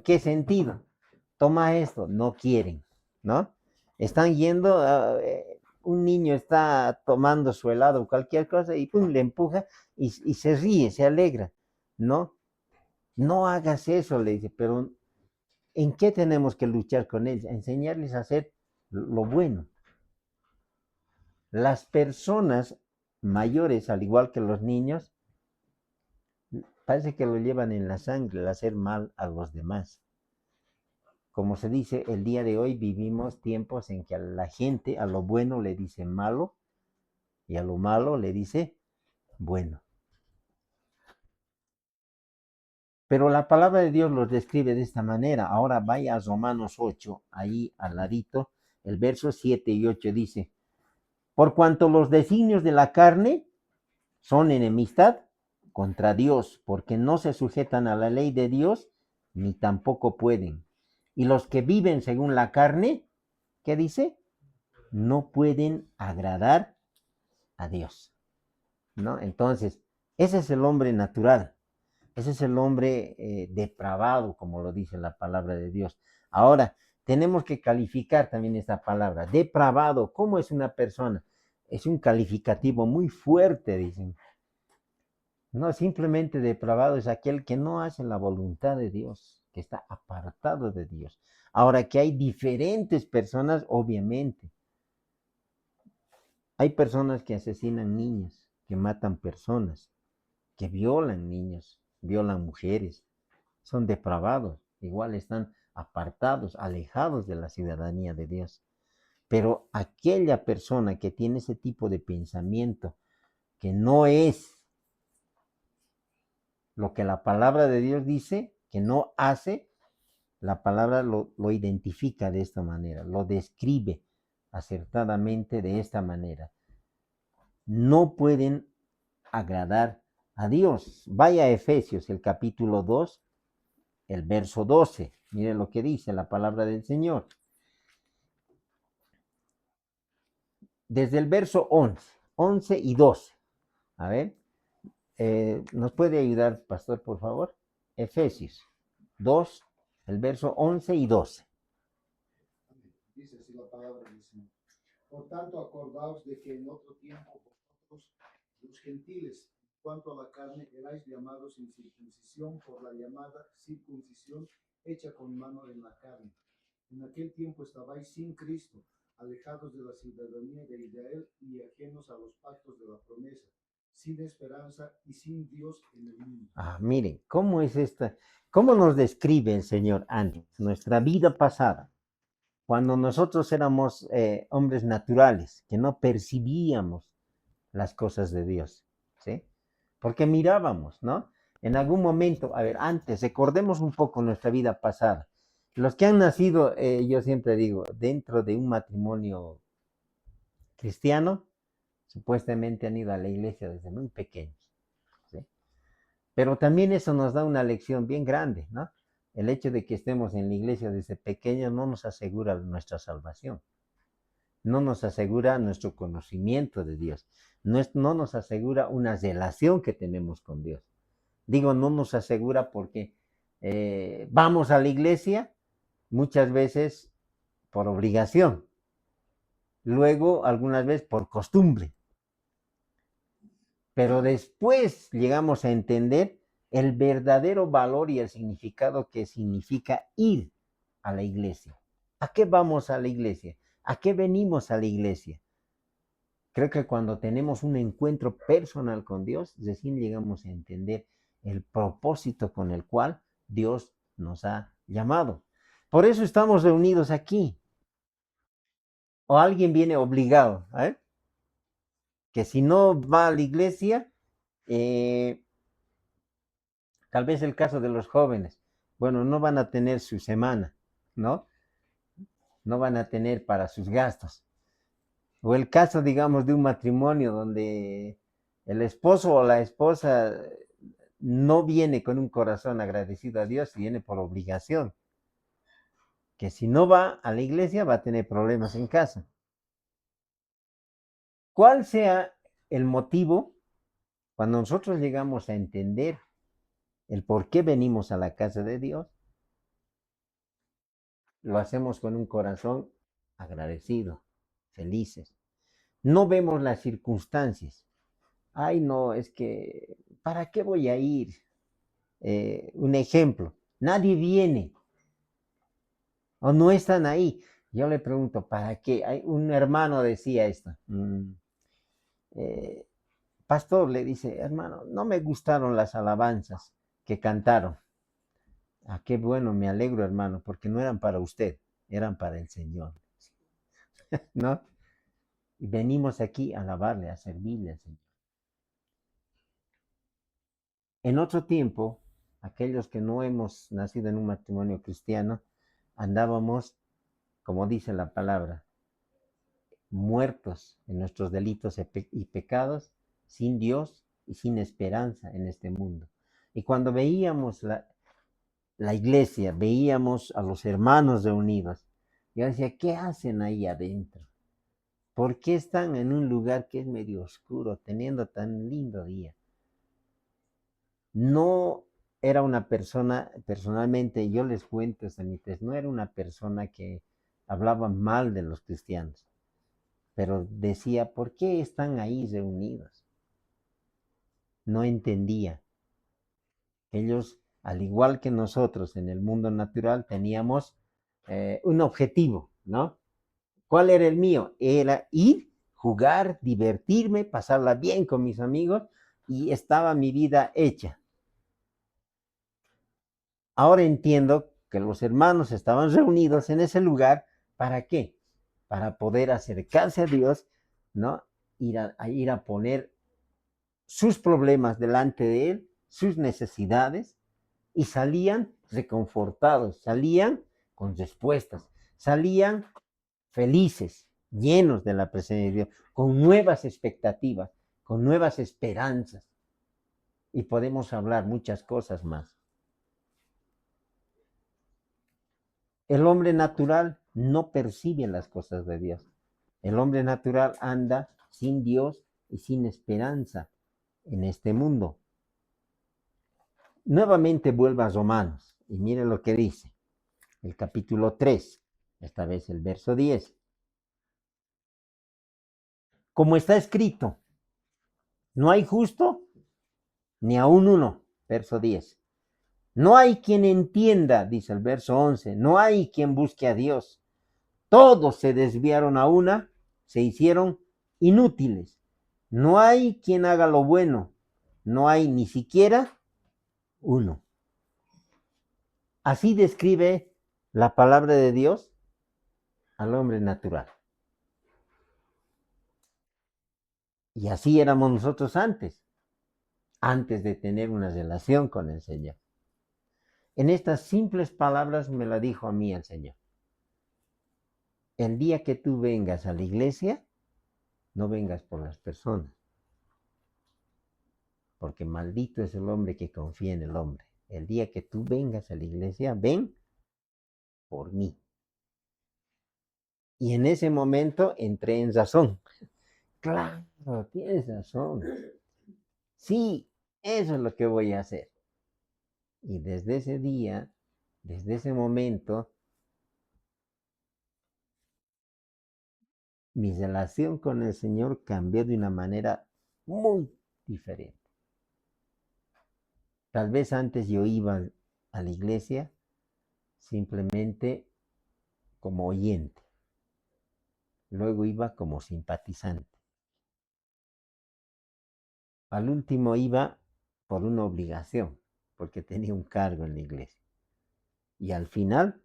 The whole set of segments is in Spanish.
¿Qué sentido? Toma esto, no quieren, ¿no? Están yendo, un niño está tomando su helado o cualquier cosa y pum, le empuja y se ríe, se alegra, ¿no? No hagas eso, le dice, pero ¿en qué tenemos que luchar con ellos? Enseñarles a hacer lo bueno. Las personas mayores, al igual que los niños, parece que lo llevan en la sangre, el hacer mal a los demás. Como se dice, el día de hoy vivimos tiempos en que a la gente, a lo bueno le dice malo y a lo malo le dice bueno. Pero la palabra de Dios los describe de esta manera. Ahora vaya a Romanos 8, ahí al ladito, el verso 7 y 8 dice, por cuanto los designios de la carne son enemistad contra Dios, porque no se sujetan a la ley de Dios, ni tampoco pueden. Y los que viven según la carne, ¿qué dice? No pueden agradar a Dios, ¿no? Entonces, ese es el hombre natural, ese es el hombre depravado, como lo dice la palabra de Dios. Ahora, tenemos que calificar también esta palabra, depravado. ¿Cómo es una persona? Es un calificativo muy fuerte, dicen. No, simplemente depravado es aquel que no hace la voluntad de Dios, que está apartado de Dios. Ahora que hay diferentes personas, obviamente. Hay personas que asesinan niños, que matan personas, que violan niños, violan mujeres. Son depravados, igual están apartados, alejados de la ciudadanía de Dios. Pero aquella persona que tiene ese tipo de pensamiento, que no es lo que la palabra de Dios dice, que no hace, la palabra lo identifica de esta manera, lo describe acertadamente de esta manera. No pueden agradar a Dios. Vaya a Efesios, el capítulo 2, el verso 12. Mire lo que dice la palabra del Señor. Desde el verso 11 y 12. A ver, ¿nos puede ayudar, pastor, por favor? Efesios 2, el verso 11 y 12. Dice así la palabra del Señor. Por tanto, acordaos de que en otro tiempo vosotros, los gentiles, en cuanto a la carne, erais llamados en circuncisión por la llamada circuncisión hecha con mano en la carne. En aquel tiempo estabais sin Cristo, alejados de la ciudadanía de Israel y ajenos a los pactos de la promesa, sin esperanza y sin Dios en el mundo. Miren, ¿cómo es esta? ¿Cómo nos describe el Señor antes? Nuestra vida pasada, cuando nosotros éramos hombres naturales, que no percibíamos las cosas de Dios, ¿sí? Porque mirábamos, ¿no? En algún momento, a ver, antes, recordemos un poco nuestra vida pasada. Los que han nacido, yo siempre digo, dentro de un matrimonio cristiano, supuestamente han ido a la iglesia desde muy pequeños, ¿sí? Pero también eso nos da una lección bien grande, ¿no? El hecho de que estemos en la iglesia desde pequeños no nos asegura nuestra salvación, no nos asegura nuestro conocimiento de Dios, no nos asegura una relación que tenemos con Dios. Digo, no nos asegura porque vamos a la iglesia muchas veces por obligación, luego algunas veces por costumbre, pero después llegamos a entender el verdadero valor y el significado que significa ir a la iglesia. ¿A qué vamos a la iglesia? ¿A qué venimos a la iglesia? Creo que cuando tenemos un encuentro personal con Dios, recién llegamos a entender el propósito con el cual Dios nos ha llamado. Por eso estamos reunidos aquí. O alguien viene obligado, ¿eh? Que si no va a la iglesia, eh, tal vez el caso de los jóvenes, bueno, no van a tener su semana, ¿no? No van a tener para sus gastos. O el caso, digamos, de un matrimonio donde el esposo o la esposa no viene con un corazón agradecido a Dios, viene por obligación. Que si no va a la iglesia va a tener problemas en casa. ¿Cuál sea el motivo cuando nosotros llegamos a entender el por qué venimos a la casa de Dios? lo hacemos con un corazón agradecido, felices. No vemos las circunstancias. Ay, no, es que, ¿para qué voy a ir? Un ejemplo, nadie viene o no están ahí. Yo le pregunto, ¿para qué? Hay un hermano decía esto. Eh, Pastor le dice, hermano, no me gustaron las alabanzas que cantaron. Ah, qué bueno, me alegro, hermano, porque no eran para usted, eran para el Señor, ¿no? Y venimos aquí a alabarle, a servirle al Señor. En otro tiempo, aquellos que no hemos nacido en un matrimonio cristiano, andábamos, como dice la palabra, muertos en nuestros delitos y pecados, sin Dios y sin esperanza en este mundo. Y cuando veíamos la iglesia, veíamos a los hermanos reunidos, yo decía, ¿qué hacen ahí adentro? ¿Por qué están en un lugar que es medio oscuro, teniendo tan lindo día? No era una persona, personalmente, yo les cuento, Sanites, no era una persona que hablaba mal de los cristianos, pero decía, ¿por qué están ahí reunidos? No entendía. Ellos, al igual que nosotros en el mundo natural, teníamos un objetivo, ¿no? ¿Cuál era el mío? Era ir, jugar, divertirme, pasarla bien con mis amigos y estaba mi vida hecha. Ahora entiendo que los hermanos estaban reunidos en ese lugar, ¿para qué? Para poder acercarse a Dios, ¿no? Ir a poner sus problemas delante de Él, sus necesidades, y salían reconfortados, salían con respuestas, salían felices, llenos de la presencia de Dios, con nuevas expectativas, con nuevas esperanzas. Y podemos hablar muchas cosas más. El hombre natural no percibe las cosas de Dios. El hombre natural anda sin Dios y sin esperanza en este mundo. Nuevamente vuelve a Romanos y mire lo que dice, el capítulo 3, esta vez el verso 10. Como está escrito, no hay justo ni aún uno, verso 10. No hay quien entienda, dice el verso 11, no hay quien busque a Dios. Todos se desviaron a una, se hicieron inútiles. No hay quien haga lo bueno, no hay ni siquiera uno. Así describe la palabra de Dios al hombre natural. Y así éramos nosotros antes de tener una relación con el Señor. En estas simples palabras me la dijo a mí el Señor. El día que tú vengas a la iglesia, no vengas por las personas, porque maldito es el hombre que confía en el hombre. El día que tú vengas a la iglesia, ven por mí. Y en ese momento entré en razón. Claro, tienes razón. Sí, eso es lo que voy a hacer. Y desde ese día, desde ese momento, mi relación con el Señor cambió de una manera muy diferente. Tal vez antes yo iba a la iglesia simplemente como oyente, luego iba como simpatizante, al último iba por una obligación, porque tenía un cargo en la iglesia. Y al final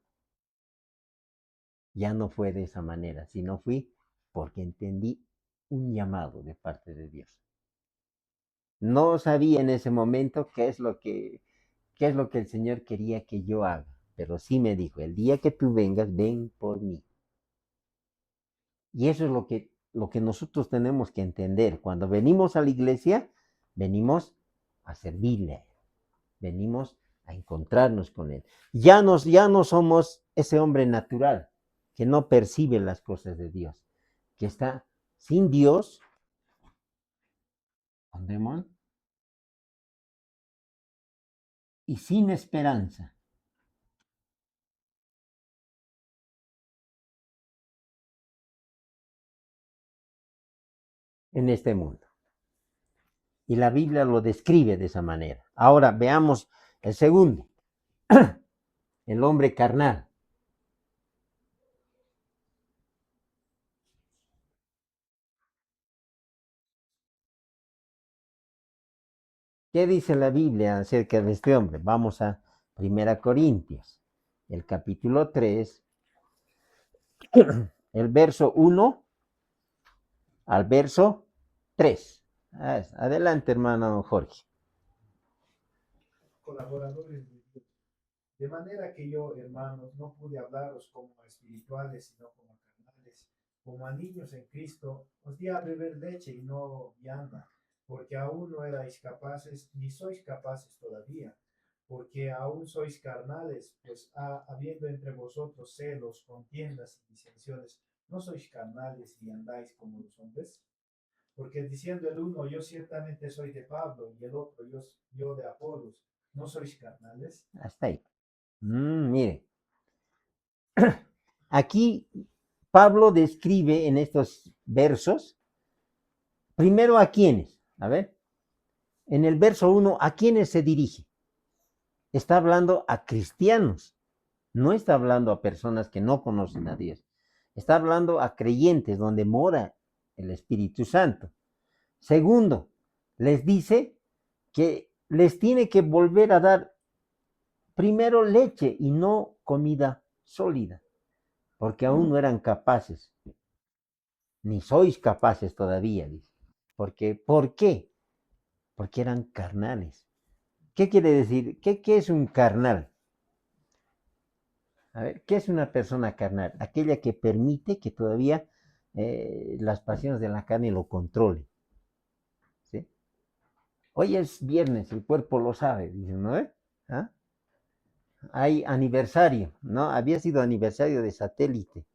ya no fue de esa manera, sino fui porque entendí un llamado de parte de Dios. No sabía en ese momento qué es lo que el Señor quería que yo haga, pero sí me dijo, el día que tú vengas, ven por mí. Y eso es lo que nosotros tenemos que entender. Cuando venimos a la iglesia, venimos a servirle, venimos a encontrarnos con Él. Ya no somos ese hombre natural que no percibe las cosas de Dios, que está sin Dios, con demon, y sin esperanza. en este mundo. Y la Biblia lo describe de esa manera. Ahora veamos el segundo, el hombre carnal. ¿Qué dice la Biblia acerca de este hombre? Vamos a 1 Corintios, el capítulo 3, el verso 1 al verso 3. Adelante, hermano Jorge. Colaboradores de Dios. De manera que yo, hermanos, no pude hablaros como a espirituales, sino como a carnales, como a niños en Cristo. Os di a beber leche y no vianda, porque aún no erais capaces, ni sois capaces todavía, porque aún sois carnales, pues habiendo entre vosotros celos, contiendas y disensiones, ¿no sois carnales y andáis como los hombres? Porque diciendo el uno, yo ciertamente soy de Pablo, y el otro, yo de Apolos, ¿no sois carnales? Hasta ahí. Mire, aquí Pablo describe en estos versos, primero a quiénes. A ver, en el verso 1, ¿a quiénes se dirige? Está hablando a cristianos, no está hablando a personas que no conocen a Dios. Está hablando a creyentes donde mora el Espíritu Santo. Segundo, les dice que les tiene que volver a dar primero leche y no comida sólida, porque aún no eran capaces, ni sois capaces todavía, dice. Porque, ¿por qué? Porque eran carnales. ¿Qué quiere decir? ¿Qué es un carnal? A ver, ¿qué es una persona carnal? Aquella que permite que todavía las pasiones de la carne lo controlen. ¿Sí? Hoy es viernes, el cuerpo lo sabe, dicen, ¿no? ¿Ah? Hay aniversario, ¿no? Había sido aniversario de satélite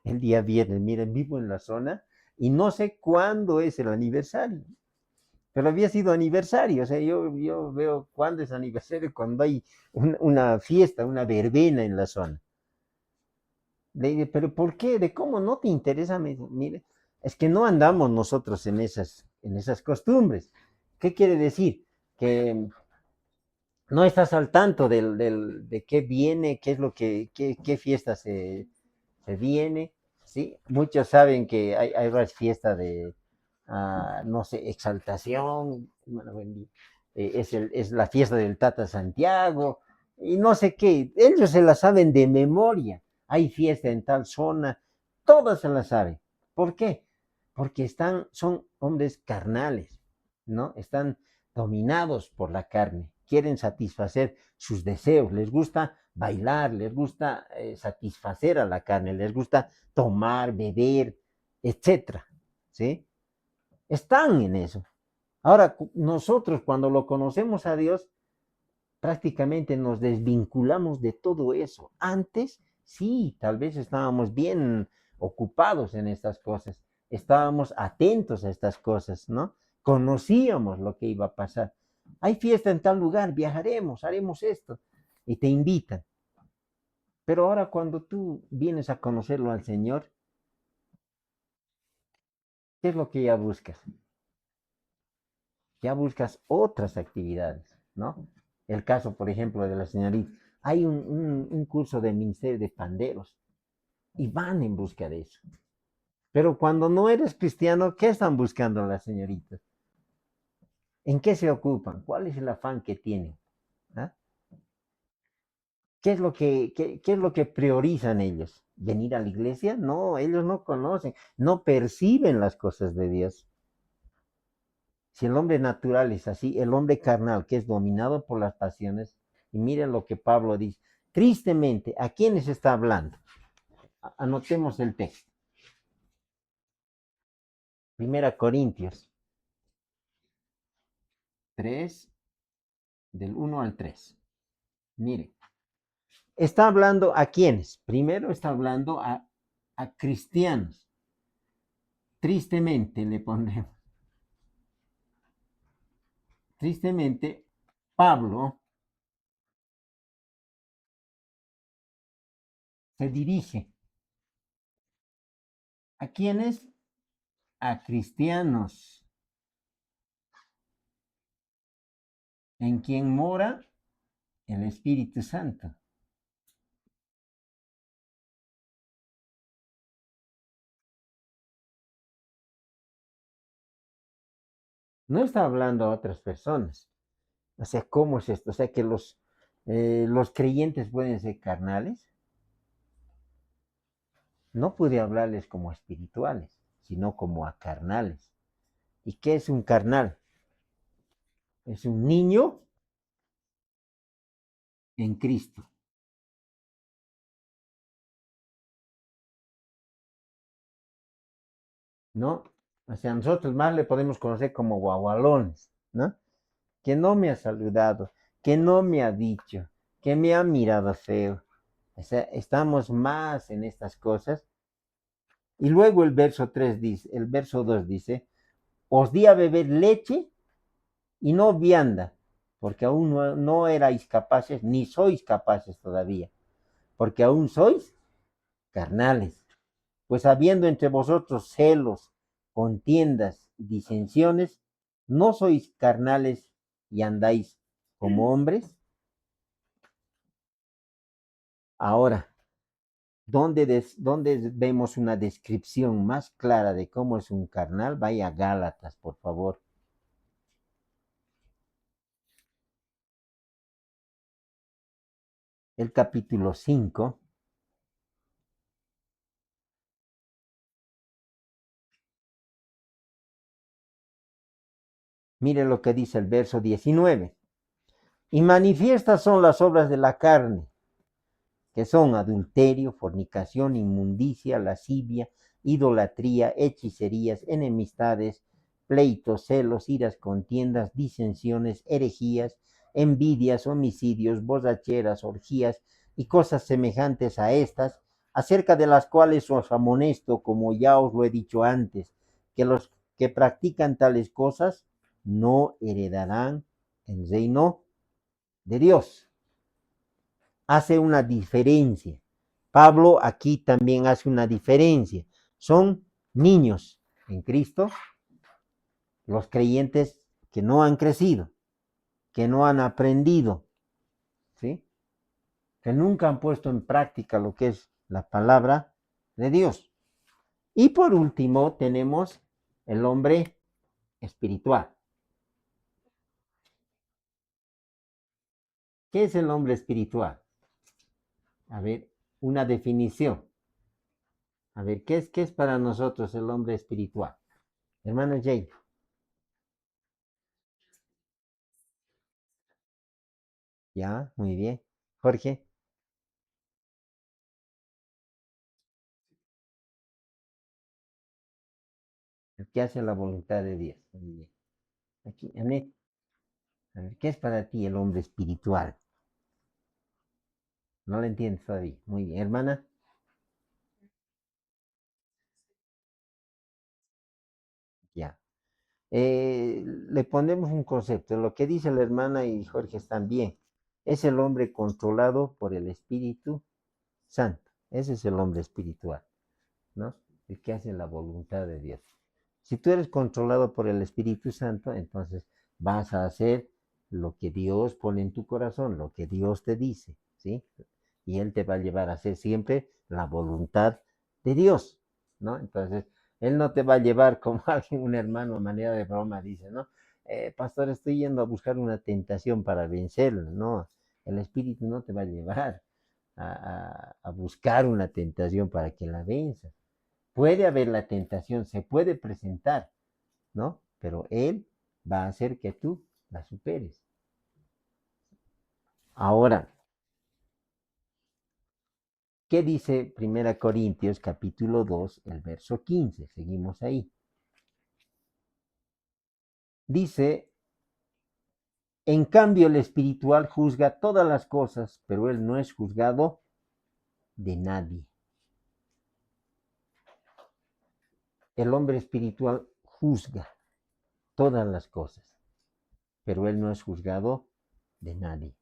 el día viernes. Miren, vivo en la zona y no sé cuándo es el aniversario, pero había sido aniversario. O sea, yo veo cuándo es aniversario, cuando hay una fiesta, una verbena en la zona. Le dije, pero ¿por qué? ¿De cómo no te interesa? Me dice, mire, es que no andamos nosotros en esas costumbres. ¿Qué quiere decir? Que no estás al tanto de qué viene, qué es lo qué fiesta se viene, ¿sí? Muchos saben que hay varias fiestas de, no sé, exaltación, bueno, es la fiesta del Tata Santiago, y no sé qué, ellos se la saben de memoria, hay fiesta en tal zona, todas se la saben. ¿Por qué? Porque son hombres carnales, ¿no? Están dominados por la carne, quieren satisfacer sus deseos, les gusta bailar, les gusta satisfacer a la carne, les gusta tomar, beber, etcétera, ¿sí? Están en eso. Ahora, nosotros cuando lo conocemos a Dios, prácticamente nos desvinculamos de todo eso. Antes, sí, tal vez estábamos bien ocupados en estas cosas, estábamos atentos a estas cosas, ¿no? Conocíamos lo que iba a pasar. Hay fiesta en tal lugar, viajaremos, haremos esto, y te invitan. Pero ahora cuando tú vienes a conocerlo al Señor, ¿qué es lo que ya buscas? Ya buscas otras actividades, ¿no? El caso, por ejemplo, de la señorita. Hay un curso de ministerio de panderos y van en busca de eso. Pero cuando no eres cristiano, ¿qué están buscando las señoritas? ¿En qué se ocupan? ¿Cuál es el afán que tienen? ¿Ah? ¿Qué es lo que priorizan ellos? ¿Venir a la iglesia? No, ellos no conocen, no perciben las cosas de Dios. Si el hombre natural es así, el hombre carnal, que es dominado por las pasiones, y miren lo que Pablo dice, tristemente, ¿a quiénes está hablando? Anotemos el texto. 1 Corintios 3, del 1 al 3. Mire, está hablando a quiénes. Primero está hablando a cristianos. Tristemente le pondremos. Tristemente, Pablo se dirige a quiénes, a cristianos en quien mora el Espíritu Santo. No está hablando a otras personas. O sea, ¿cómo es esto? O sea, que los creyentes pueden ser carnales. No pude hablarles como espirituales, sino como a carnales. ¿Y qué es un carnal? Es un niño en Cristo, ¿no? O sea, nosotros más le podemos conocer como guagualones, ¿no? Que no me ha saludado, que no me ha dicho, que me ha mirado feo. O sea, estamos más en estas cosas. Y luego el verso 2 dice, os di a beber leche y no vianda, porque aún no erais capaces, ni sois capaces todavía, porque aún sois carnales. Pues habiendo entre vosotros celos, contiendas y disensiones, ¿no sois carnales y andáis como hombres? Ahora, ¿dónde vemos una descripción más clara de cómo es un carnal? Vaya a Gálatas, por favor. El capítulo 5. Mire lo que dice el verso 19. Y manifiestas son las obras de la carne, que son adulterio, fornicación, inmundicia, lascivia, idolatría, hechicerías, enemistades, pleitos, celos, iras, contiendas, disensiones, herejías, envidias, homicidios, borracheras, orgías y cosas semejantes a estas, acerca de las cuales os amonesto, como ya os lo he dicho antes, que los que practican tales cosas no heredarán el reino de Dios. Hace una diferencia. Pablo aquí también hace una diferencia. Son niños en Cristo, los creyentes que no han crecido, que no han aprendido, ¿sí? Que nunca han puesto en práctica lo que es la palabra de Dios. Y por último tenemos el hombre espiritual. ¿Qué es el hombre espiritual? A ver, una definición. A ver, ¿qué es para nosotros el hombre espiritual? Hermano Jay. Ya, muy bien. Jorge, el que hace la voluntad de Dios. Muy bien. Aquí, Anet, a ver, ¿qué es para ti el hombre espiritual? No lo entiendes todavía. Muy bien. Hermana, ya. Le ponemos un concepto. Lo que dice la hermana y Jorge están bien. Es el hombre controlado por el Espíritu Santo. Ese es el hombre espiritual, ¿no? El que hace la voluntad de Dios. Si tú eres controlado por el Espíritu Santo, entonces vas a hacer lo que Dios pone en tu corazón, lo que Dios te dice, ¿sí? Y Él te va a llevar a hacer siempre la voluntad de Dios, ¿no? Entonces, Él no te va a llevar como alguien, un hermano, a manera de broma, dice, ¿no? Pastor, estoy yendo a buscar una tentación para vencerlo, ¿no? El Espíritu no te va a llevar a buscar una tentación para que la venzas. Puede haber la tentación, se puede presentar, ¿no? Pero Él va a hacer que tú la superes. Ahora, ¿qué dice Primera Corintios capítulo 2, el verso 15? Seguimos ahí. Dice, en cambio el espiritual juzga todas las cosas, pero él no es juzgado de nadie. El hombre espiritual juzga todas las cosas, pero él no es juzgado de nadie,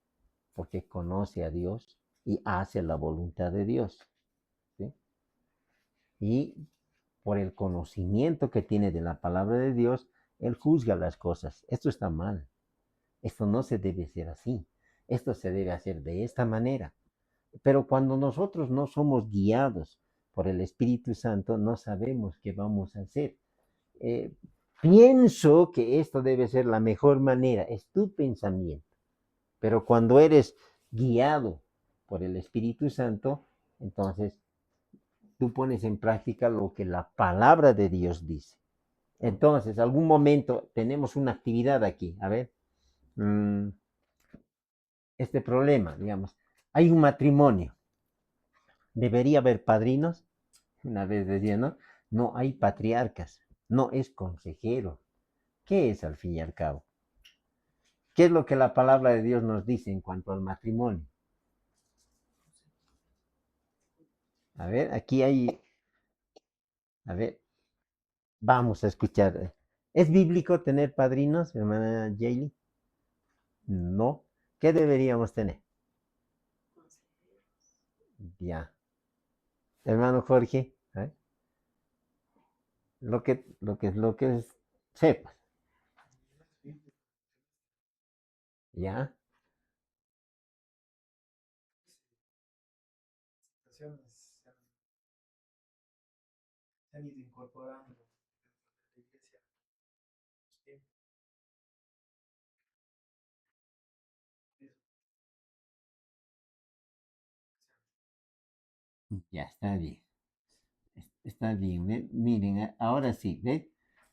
porque conoce a Dios y hace la voluntad de Dios. ¿Sí? Y por el conocimiento que tiene de la palabra de Dios, él juzga las cosas. Esto está mal. Esto no se debe hacer así. Esto se debe hacer de esta manera. Pero cuando nosotros no somos guiados por el Espíritu Santo, no sabemos qué vamos a hacer. Eh, Pienso que esto debe ser la mejor manera, es tu pensamiento. Pero cuando eres guiado por el Espíritu Santo, entonces tú pones en práctica lo que la palabra de Dios dice. Entonces, algún momento tenemos una actividad aquí. A ver, este problema, digamos, hay un matrimonio. ¿Debería haber padrinos? Una vez decía, ¿no? No hay patriarcas, no es consejero. ¿Qué es al fin y al cabo? ¿Qué es lo que la palabra de Dios nos dice en cuanto al matrimonio? A ver, aquí hay, a ver, vamos a escuchar. ¿Es bíblico tener padrinos, hermana Jaylee? No. ¿Qué deberíamos tener? Ya. Hermano Jorge, ¿eh? Lo que es, sepas. Ya. Se han ido incorporando dentro de la iglesia. Ya, está bien. Está bien. Miren, ahora sí, ¿ves?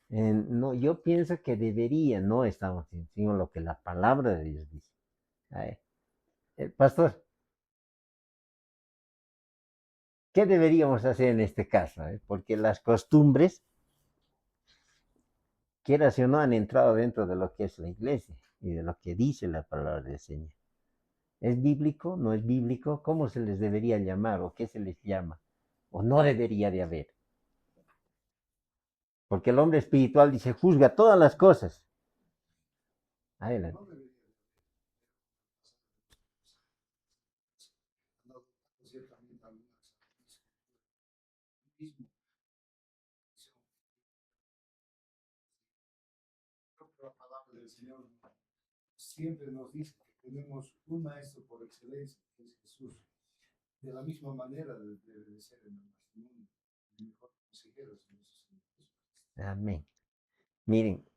No, yo pienso que debería, no estamos sino lo que la palabra de Dios dice. A ver, pastor, ¿qué deberíamos hacer en este caso? Porque las costumbres, quieras o no, han entrado dentro de lo que es la iglesia y de lo que dice la palabra del Señor. ¿Es bíblico? ¿No es bíblico? ¿Cómo se les debería llamar o qué se les llama? ¿O no debería de haber? Porque el hombre espiritual dice, juzga todas las cosas. Adelante. La palabra del Señor siempre nos dice que tenemos un maestro por excelencia, que es Jesús. De la misma manera debe ser en el matrimonio, el mejor consejero es nuestro Señor Jesús. Amén. Miren,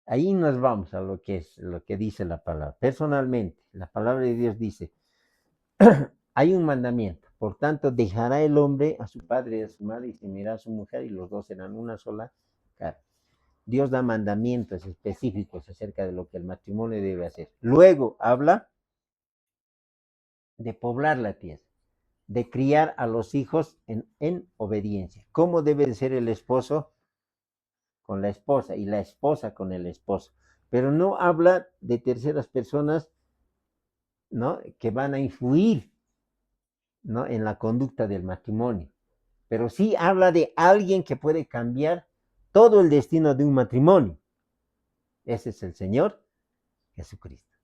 ahí nos vamos a lo que es, lo que dice la palabra. Personalmente, la palabra de Dios dice, hay un mandamiento, por tanto, dejará el hombre a su padre y a su madre y se unirá a su mujer y los dos serán una sola carne. Dios da mandamientos específicos acerca de lo que el matrimonio debe hacer. Luego habla de poblar la tierra, de criar a los hijos en obediencia. ¿Cómo debe ser el esposo con la esposa y la esposa con el esposo? Pero no habla de terceras personas, ¿no? Que van a influir, ¿no? En la conducta del matrimonio. Pero sí habla de alguien que puede cambiar todo el destino de un matrimonio. Ese es el Señor Jesucristo.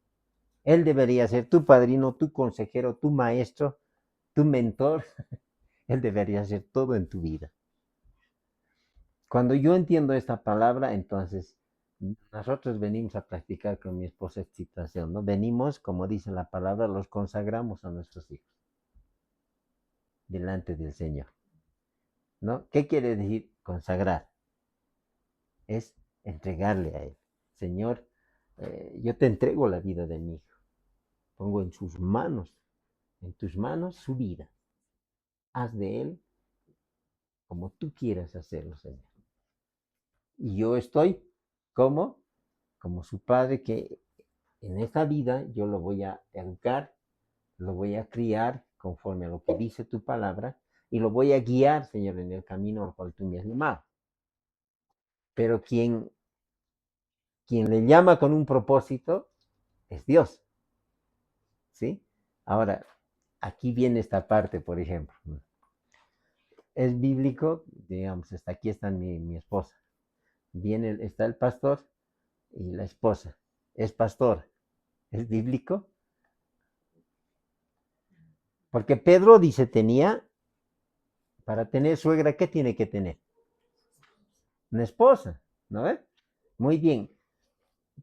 Él debería ser tu padrino, tu consejero, tu maestro, tu mentor. Él debería ser todo en tu vida. Cuando yo entiendo esta palabra, entonces nosotros venimos a practicar con mi esposa esta situación, ¿no? Venimos, como dice la palabra, los consagramos a nuestros hijos delante del Señor, ¿no? ¿Qué quiere decir consagrar? Es entregarle a Él. Señor, yo te entrego la vida de mi hijo. Pongo en tus manos su vida. Haz de Él como tú quieras hacerlo, Señor. Y yo estoy como, como su padre que en esta vida yo lo voy a educar, lo voy a criar conforme a lo que dice tu palabra y lo voy a guiar, Señor, en el camino al cual tú me has llamado. Pero quien le llama con un propósito es Dios, ¿sí? Ahora, aquí viene esta parte, por ejemplo. Es bíblico, digamos, hasta aquí está mi esposa. Está el pastor y la esposa. Es pastor. ¿Es bíblico? Porque Pedro dice, para tener suegra, ¿qué tiene que tener? una esposa, ¿no ve? Muy bien,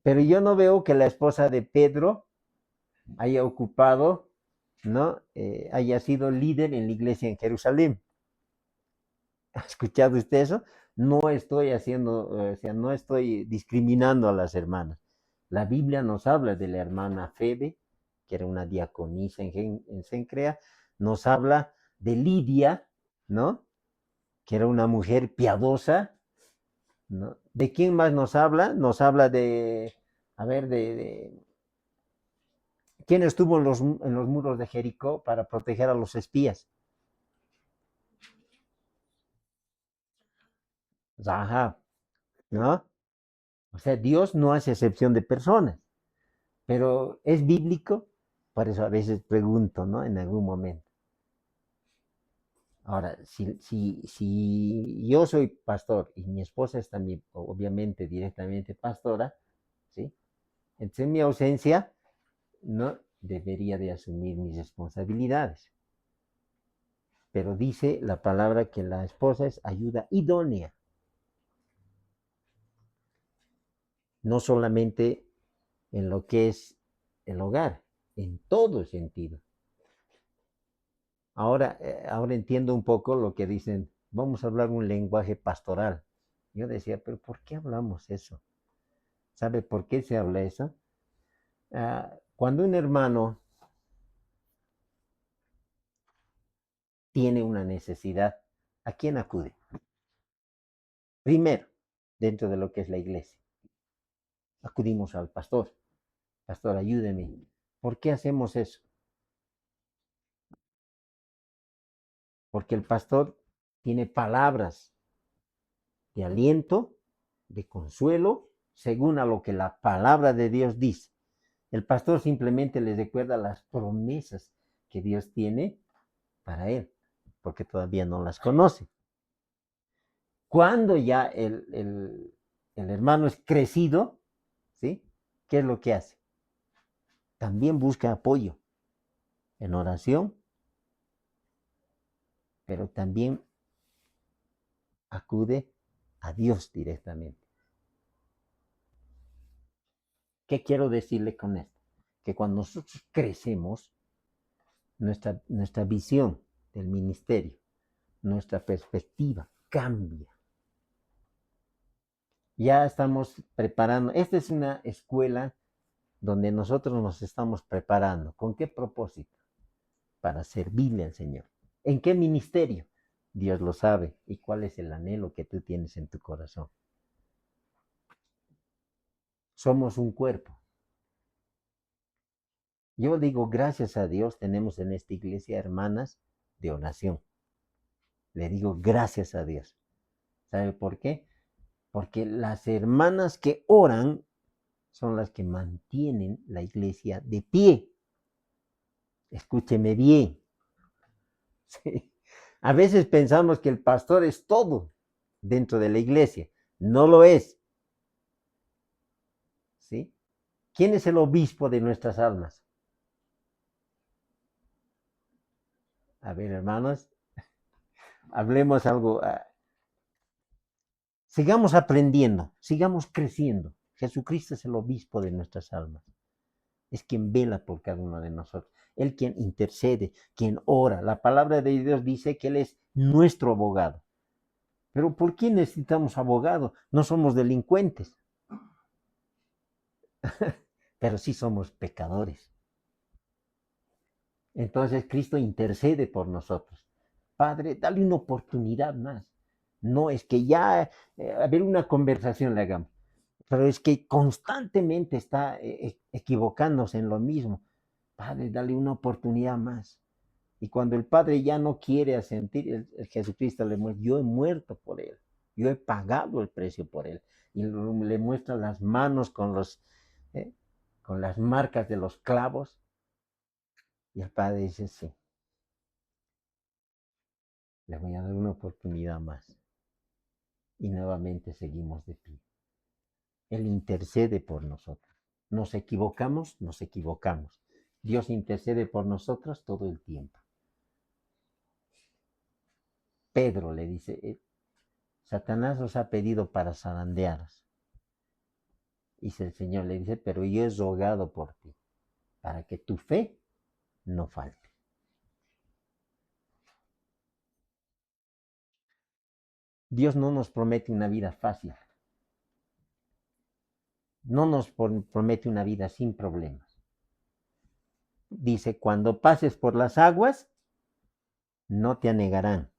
pero yo no veo que la esposa de Pedro haya ocupado, ¿no? Haya sido líder en la iglesia en Jerusalén. ¿Ha escuchado usted eso? No estoy haciendo, o sea, no estoy discriminando a las hermanas. La Biblia nos habla de la hermana Febe, que era una diaconisa en Cencrea, nos habla de Lidia, ¿no? Que era una mujer piadosa, ¿no? ¿De quién más nos habla? Nos habla de, a ver, de quién estuvo en los muros de Jericó para proteger a los espías. Rahab, ¿no? O sea, Dios no hace excepción de personas, pero es bíblico, por eso a veces pregunto, ¿no? En algún momento. Ahora, si yo soy pastor y mi esposa es también, obviamente, directamente pastora, ¿sí? Entonces, en mi ausencia, no debería de asumir mis responsabilidades. Pero dice la palabra que la esposa es ayuda idónea, no solamente en lo que es el hogar, en todo sentido. Ahora entiendo un poco lo que dicen, vamos a hablar un lenguaje pastoral. Yo decía, pero ¿por qué hablamos eso? ¿Sabe por qué se habla eso? Cuando un hermano tiene una necesidad, ¿a quién acude? Primero, dentro de lo que es la iglesia, acudimos al pastor. Pastor, ayúdeme. ¿Por qué hacemos eso? Porque el pastor tiene palabras de aliento, de consuelo, según a lo que la palabra de Dios dice. El pastor simplemente les recuerda las promesas que Dios tiene para él, porque todavía no las conoce. Cuando ya el hermano es crecido, ¿sí? ¿Qué es lo que hace? También busca apoyo en oración, pero también acude a Dios directamente. ¿Qué quiero decirle con esto? Que cuando nosotros crecemos, nuestra visión del ministerio, nuestra perspectiva cambia. Ya estamos preparando. Esta es una escuela donde nosotros nos estamos preparando. ¿Con qué propósito? Para servirle al Señor. ¿En qué ministerio? Dios lo sabe. ¿Y cuál es el anhelo que tú tienes en tu corazón? Somos un cuerpo. Yo digo, gracias a Dios tenemos en esta iglesia hermanas de oración. Le digo, gracias a Dios. ¿Sabe por qué? Porque las hermanas que oran son las que mantienen la iglesia de pie. Escúcheme bien. Sí. A veces pensamos que el pastor es todo dentro de la iglesia. No lo es. ¿Sí? ¿Quién es el obispo de nuestras almas? A ver, hermanos, hablemos algo. Sigamos aprendiendo, sigamos creciendo. Jesucristo es el obispo de nuestras almas. Es quien vela por cada uno de nosotros. Él quien intercede, quien ora. La palabra de Dios dice que Él es nuestro abogado. Pero ¿por qué necesitamos abogado? No somos delincuentes, pero sí somos pecadores. Entonces Cristo intercede por nosotros. Padre, dale una oportunidad más. No es que ya, a ver, una conversación le hagamos, pero es que constantemente está equivocándose en lo mismo. Padre, dale una oportunidad más. Y cuando el Padre ya no quiere asentir, el Jesucristo le muestra, yo he muerto por él, yo he pagado el precio por él. Y le muestra las manos eh, con las marcas de los clavos. Y el Padre dice, sí, le voy a dar una oportunidad más. Y nuevamente seguimos de pie. Él intercede por nosotros. Nos equivocamos, nos equivocamos. Dios intercede por nosotros todo el tiempo. Pedro le dice, Satanás os ha pedido para zarandearos. Y el Señor le dice, pero yo he rogado por ti, para que tu fe no falte. Dios no nos promete una vida fácil. No nos promete una vida sin problemas. Dice, cuando pases por las aguas, no te anegarán.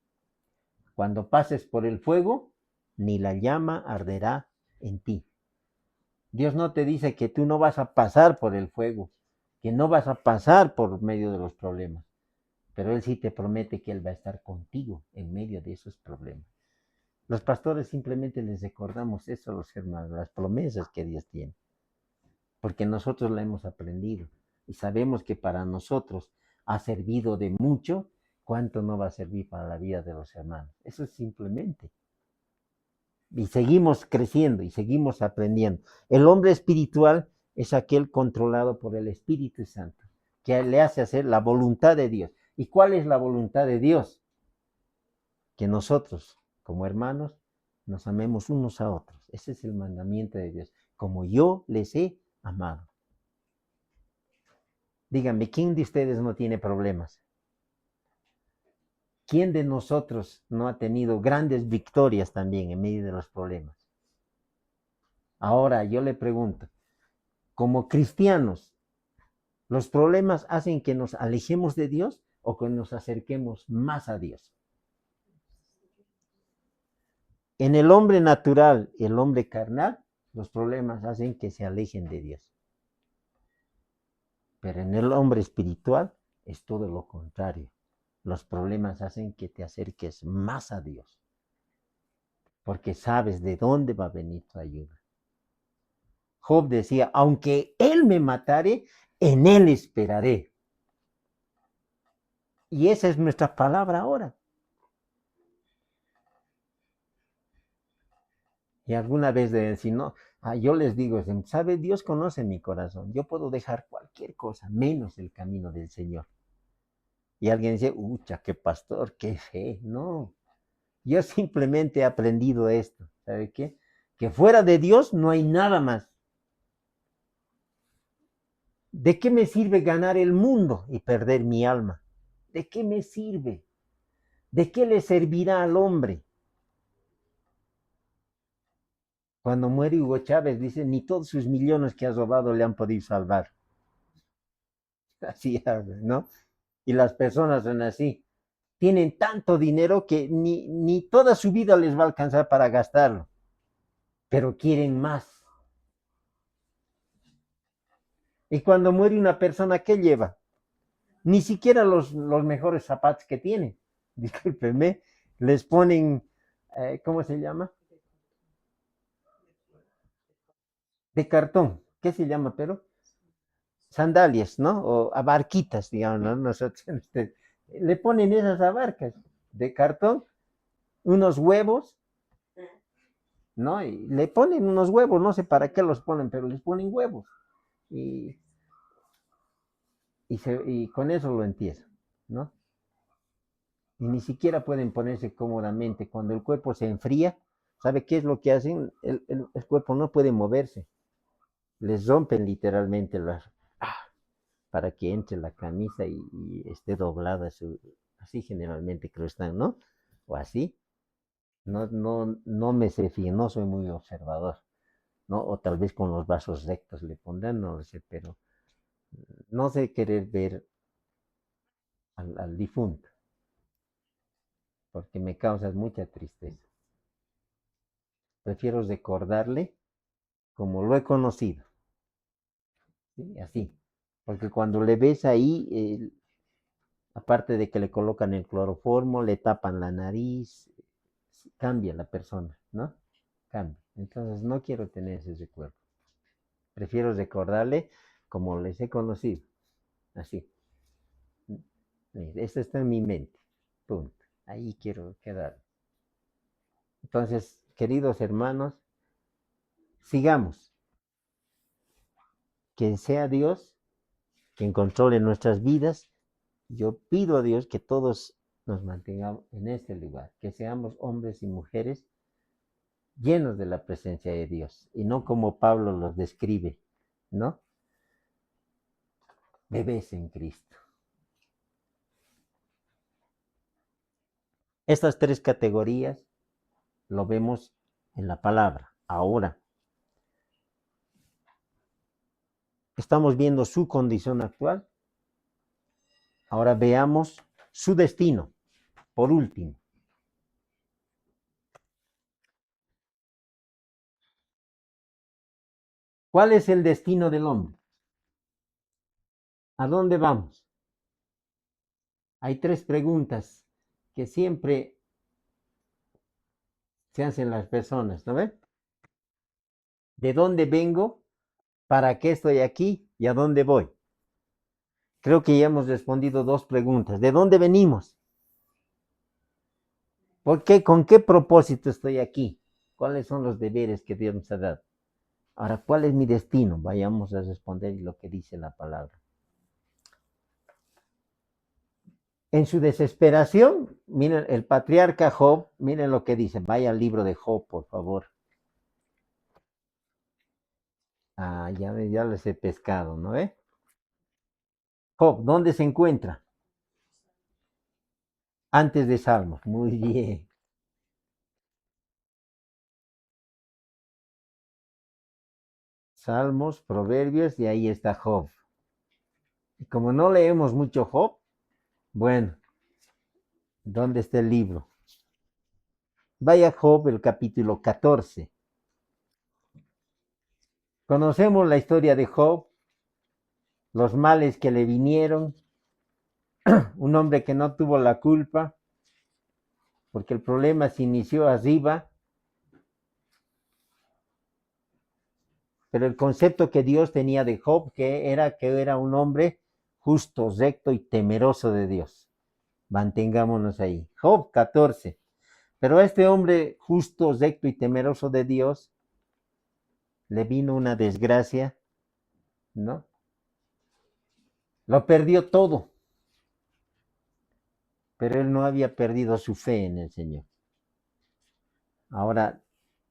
Cuando pases por el fuego, ni la llama arderá en ti. Dios no te dice que tú no vas a pasar por el fuego, que no vas a pasar por medio de los problemas, pero Él sí te promete que Él va a estar contigo en medio de esos problemas. Los pastores simplemente les recordamos eso a los hermanos, las promesas que Dios tiene, porque nosotros la hemos aprendido y sabemos que para nosotros ha servido de mucho. ¿Cuánto no va a servir para la vida de los hermanos? Eso es simplemente. Y seguimos creciendo y seguimos aprendiendo. El hombre espiritual es aquel controlado por el Espíritu Santo, que le hace hacer la voluntad de Dios. ¿Y cuál es la voluntad de Dios? Que nosotros, como hermanos, nos amemos unos a otros. Ese es el mandamiento de Dios. Como yo les he amado. Díganme, ¿quién de ustedes no tiene problemas? ¿Quién de nosotros no ha tenido grandes victorias también en medio de los problemas? Ahora yo le pregunto, como cristianos, ¿los problemas hacen que nos alejemos de Dios o que nos acerquemos más a Dios? En el hombre natural y el hombre carnal, los problemas hacen que se alejen de Dios. Pero en el hombre espiritual es todo lo contrario. Los problemas hacen que te acerques más a Dios, porque sabes de dónde va a venir tu ayuda. Job decía, aunque Él me matare, en Él esperaré. Y esa es nuestra palabra ahora. Y alguna vez de decir, no, yo les digo, ¿sabe? Dios conoce mi corazón. Yo puedo dejar cualquier cosa, menos el camino del Señor. Y alguien dice, ucha, qué pastor, qué fe. No, yo simplemente he aprendido esto. ¿Sabe qué? Que fuera de Dios no hay nada más. ¿De qué me sirve ganar el mundo y perder mi alma? ¿De qué me sirve? ¿De qué le servirá al hombre? Cuando muere Hugo Chávez, dice, ni todos sus millones que ha robado le han podido salvar. Así, ¿no? Y las personas son así. Tienen tanto dinero que ni toda su vida les va a alcanzar para gastarlo, pero quieren más. Y cuando muere una persona, ¿qué lleva? Ni siquiera los mejores zapatos que tiene. Discúlpenme, les ponen, ¿cómo se llama? De cartón. ¿Qué se llama, pero? Sandalias, ¿no? O abarquitas, digamos, ¿no? Nosotros le ponen esas abarcas de cartón, unos huevos, ¿no? Y le ponen unos huevos, no sé para qué los ponen, pero les ponen huevos. Y, y con eso lo empiezan, ¿no? Y ni siquiera pueden ponerse cómodamente. Cuando el cuerpo se enfría, ¿sabe qué es lo que hacen? El cuerpo no puede moverse. Les rompen literalmente para que entre la camisa y esté doblada. Así generalmente creo están, ¿no? O así. No me sé fijar, no soy muy observador, ¿no? O tal vez con los vasos rectos le pondrán, no lo sé, pero no sé querer ver al difunto, porque me causa mucha tristeza. Prefiero recordarle como lo he conocido, ¿sí? Así, porque cuando le ves ahí, aparte de que le colocan el cloroformo, le tapan la nariz, cambia la persona, ¿no? Cambia. Entonces no quiero tener ese recuerdo. Prefiero recordarle como les he conocido, así. Esto está en mi mente, punto. Ahí quiero quedar. Entonces, queridos hermanos, sigamos. Que sea Dios quien controle nuestras vidas. Yo pido a Dios que todos nos mantengamos en este lugar, que seamos hombres y mujeres llenos de la presencia de Dios, y no como Pablo los describe, ¿no? Bebés en Cristo. Estas tres categorías lo vemos en la palabra. Ahora, estamos viendo su condición actual. Ahora veamos su destino, por último. ¿Cuál es el destino del hombre? ¿A dónde vamos? Hay tres preguntas que siempre se hacen las personas, ¿no ven? ¿De dónde vengo? ¿Para qué estoy aquí? ¿Y a dónde voy? Creo que ya hemos respondido dos preguntas. ¿De dónde venimos? ¿Por qué? ¿Con qué propósito estoy aquí? ¿Cuáles son los deberes que Dios nos ha dado? Ahora, ¿cuál es mi destino? Vayamos a responder lo que dice la palabra. En su desesperación, miren, el patriarca Job, miren lo que dice. Vaya al libro de Job, por favor. Ya les he pescado, ¿no? Job, ¿dónde se encuentra? Antes de Salmos. Muy bien. Salmos, Proverbios, y ahí está Job. Y como no leemos mucho Job, bueno, ¿dónde está el libro? Vaya Job, el capítulo 14. Conocemos la historia de Job, los males que le vinieron, un hombre que no tuvo la culpa, porque el problema se inició arriba, pero el concepto que Dios tenía de Job que era un hombre justo, recto y temeroso de Dios. Mantengámonos ahí. Job 14. Pero a este hombre justo, recto y temeroso de Dios le vino una desgracia, ¿no? Lo perdió todo, pero él no había perdido su fe en el Señor. Ahora,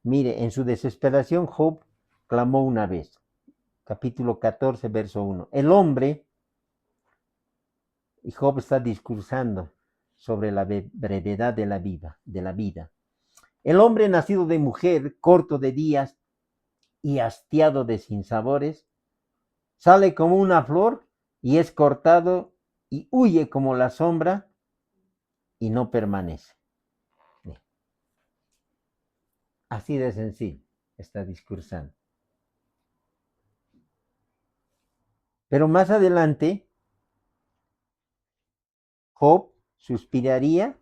mire, en su desesperación Job clamó una vez. Capítulo 14, verso 1. El hombre, y Job está discursando sobre la brevedad de la vida. El hombre nacido de mujer, corto de días y hastiado de sinsabores, sale como una flor y es cortado y huye como la sombra y no permanece. Así de sencillo está discursando. Pero más adelante, Job suspiraría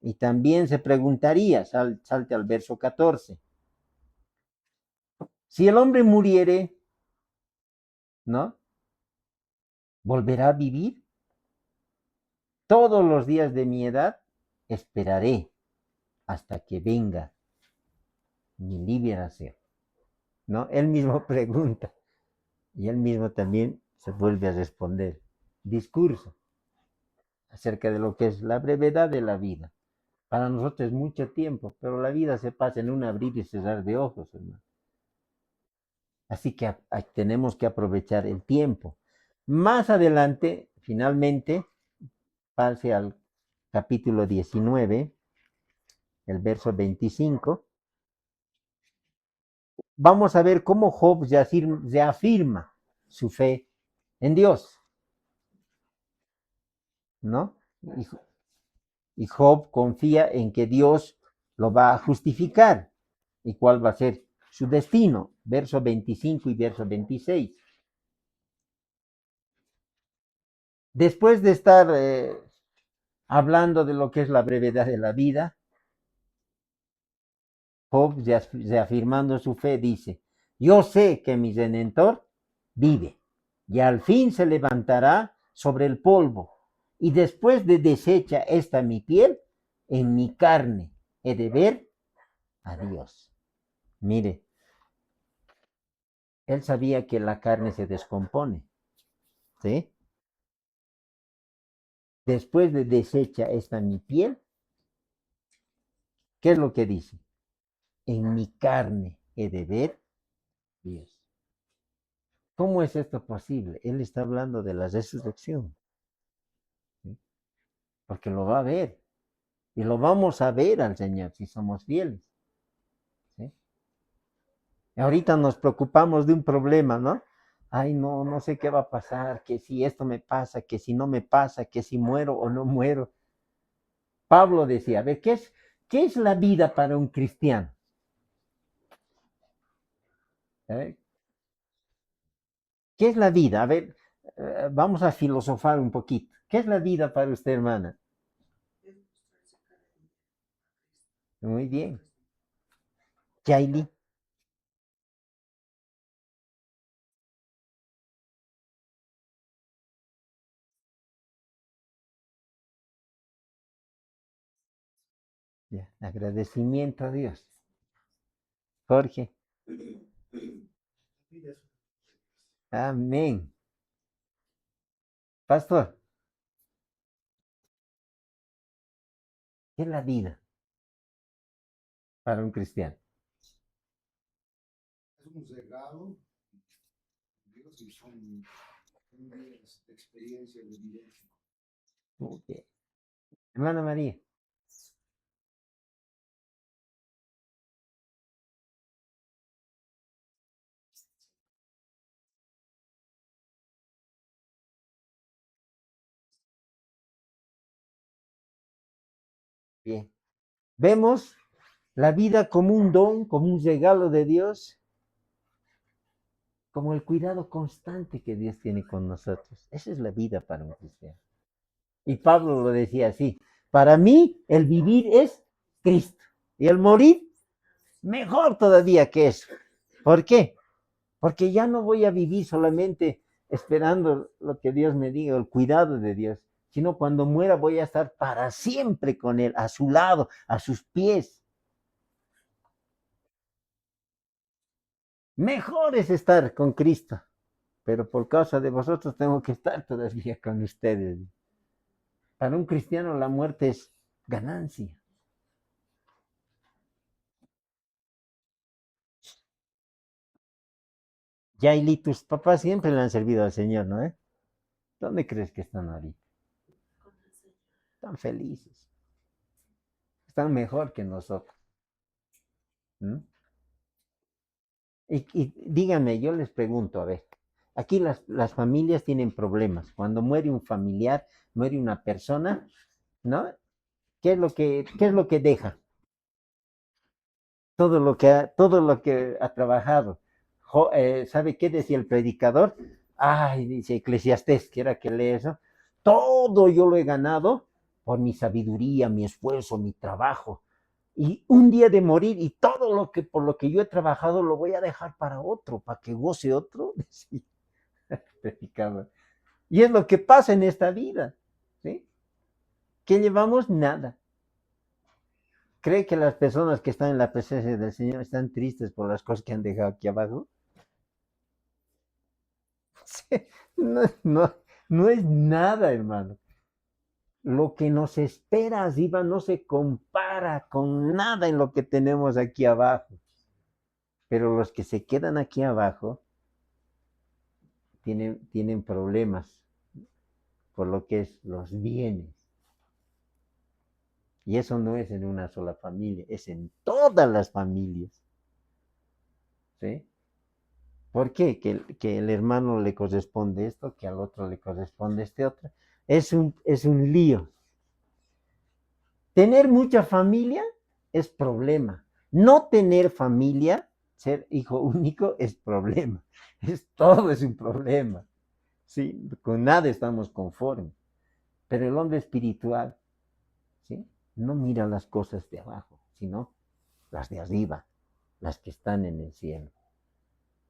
y también se preguntaría, salte al verso 14, si el hombre muriere, ¿no? ¿Volverá a vivir? Todos los días de mi edad esperaré hasta que venga mi liberación, ¿no? Él mismo pregunta y él mismo también se vuelve a responder. Discurso acerca de lo que es la brevedad de la vida. Para nosotros es mucho tiempo, pero la vida se pasa en un abrir y cerrar de ojos, hermano. Así que tenemos que aprovechar el tiempo. Más adelante, finalmente, pase al capítulo 19, el verso 25. Vamos a ver cómo Job reafirma su fe en Dios, ¿no? Y Job confía en que Dios lo va a justificar. ¿Y cuál va a ser su destino? Verso 25 y verso 26. Después de estar hablando de lo que es la brevedad de la vida, Job, reafirmando su fe, dice, yo sé que mi Redentor vive y al fin se levantará sobre el polvo y después de deshecha esta mi piel, en mi carne he de ver a Dios. Mire, él sabía que la carne se descompone, ¿sí? Después de deshecha esta mi piel, ¿qué es lo que dice? en mi carne he de ver Dios. ¿Cómo es esto posible? Él está hablando de la resurrección, ¿sí? Porque lo va a ver y lo vamos a ver al Señor si somos fieles, ¿sí? Y ahorita nos preocupamos de un problema, ¿no? Ay, no, no sé qué va a pasar, que si esto me pasa, que si no me pasa, que si muero o no muero. Pablo decía, a ver, qué es la vida para un cristiano? ¿Eh? ¿Qué es la vida? A ver, vamos a filosofar un poquito. ¿Qué es la vida para usted, hermana? Muy bien. Yaili. Ya, agradecimiento a Dios. Jorge. Amén. Pastor, ¿qué es la vida para un cristiano? Es un regalo, Dios, y son días de experiencia, de vivencia. Muy bien. Hermana María. Bien. Vemos la vida como un don, como un regalo de Dios, como el cuidado constante que Dios tiene con nosotros. Esa es la vida para un cristiano. Y Pablo lo decía así, para mí el vivir es Cristo y el morir mejor todavía que eso. ¿Por qué? Porque ya no voy a vivir solamente esperando lo que Dios me diga, el cuidado de Dios, sino cuando muera voy a estar para siempre con Él, a su lado, a sus pies. Mejor es estar con Cristo, pero por causa de vosotros tengo que estar todavía con ustedes. Para un cristiano la muerte es ganancia. Yaili, tus papás siempre le han servido al Señor, ¿no? ¿Dónde crees que están ahorita? Están felices. Están mejor que nosotros. ¿Mm? Y díganme, yo les pregunto, a ver, aquí las familias tienen problemas. Cuando muere un familiar, muere una persona, ¿no? Qué es lo que deja? Todo lo que ha trabajado. ¿Sabe qué decía el predicador? Ay, dice Eclesiastés, que era que lee eso. Todo yo lo he ganado por mi sabiduría, mi esfuerzo, mi trabajo. Y un día de morir y todo lo que por lo que yo he trabajado lo voy a dejar para otro, para que goce otro, decía el predicador. Y es lo que pasa en esta vida, ¿sí? ¿Qué llevamos? Nada. ¿Cree que las personas que están en la presencia del Señor están tristes por las cosas que han dejado aquí abajo? Sí, no, no, no es nada, hermano. Lo que nos espera arriba no se compara con nada en lo que tenemos aquí abajo. Pero los que se quedan aquí abajo tienen problemas por lo que es los bienes. Y eso no es en una sola familia, es en todas las familias. ¿Sí? ¿Por qué? Que el hermano le corresponde esto, que al otro le corresponde este otro. Es un lío. Tener mucha familia es problema. No tener familia, ser hijo único, es problema. Todo es un problema. ¿Sí? Con nada estamos conformes. Pero el hombre espiritual, ¿sí? No mira las cosas de abajo, sino las de arriba, las que están en el cielo.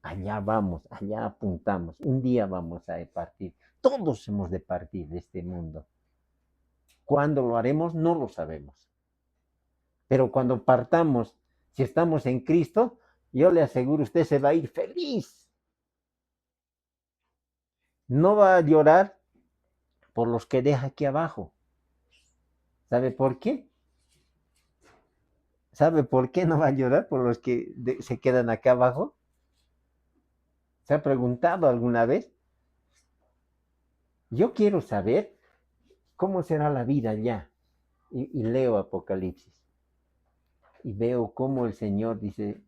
Allá vamos, allá apuntamos. Un día vamos a partir. Todos hemos de partir de este mundo. ¿Cuándo lo haremos? No lo sabemos. Pero cuando partamos, si estamos en Cristo, yo le aseguro, usted se va a ir feliz. No va a llorar por los que deja aquí abajo. ¿Sabe por qué? ¿Sabe por qué no va a llorar por los que se quedan acá abajo? ¿Se ha preguntado alguna vez? Yo quiero saber cómo será la vida allá. Y leo Apocalipsis. Y veo cómo el Señor dice,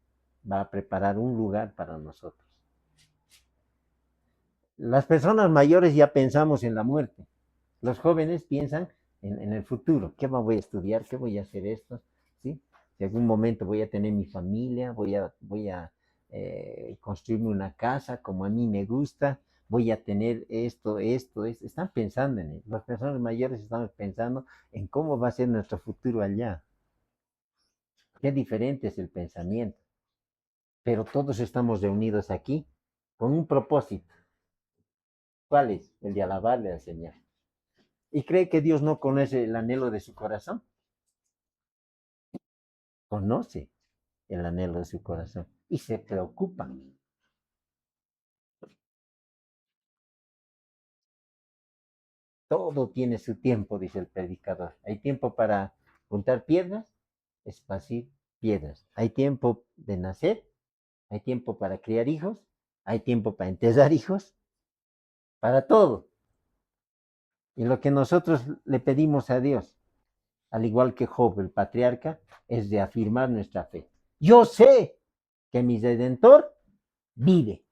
va a preparar un lugar para nosotros. Las personas mayores ya pensamos en la muerte. Los jóvenes piensan en el futuro. ¿Qué voy a estudiar? ¿Qué voy a hacer esto? ¿Sí? Si algún momento voy a tener mi familia, voy a construirme una casa como a mí me gusta, voy a tener esto. Están pensando en ello. Las personas mayores estamos pensando en cómo va a ser nuestro futuro allá. Qué diferente es el pensamiento. Pero todos estamos reunidos aquí con un propósito. ¿Cuál es? El de alabarle al Señor. ¿Y cree que Dios no conoce el anhelo de su corazón? Conoce el anhelo de su corazón y se preocupa. Todo tiene su tiempo, dice el predicador. Hay tiempo para juntar piedras, esparcir piedras. Hay tiempo de nacer, hay tiempo para criar hijos, hay tiempo para enterrar hijos, para todo. Y lo que nosotros le pedimos a Dios, al igual que Job, el patriarca, es de afirmar nuestra fe. Yo sé que mi Redentor vive.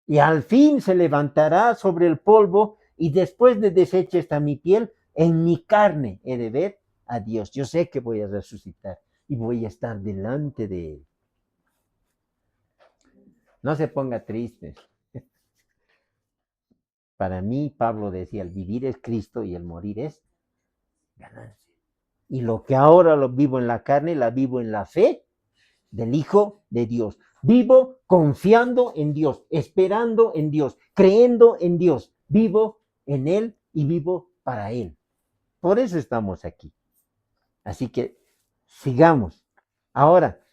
Y al fin se levantará sobre el polvo, y después de deshecha está mi piel, en mi carne he de ver a Dios. Yo sé que voy a resucitar y voy a estar delante de Él. No se ponga triste. Para mí, Pablo decía, el vivir es Cristo y el morir es ganancia. Y lo que ahora lo vivo en la carne, la vivo en la fe del Hijo de Dios. Vivo confiando en Dios, esperando en Dios, creyendo en Dios. Vivo en Él y vivo para Él. Por eso estamos aquí. Así que sigamos. Ahora,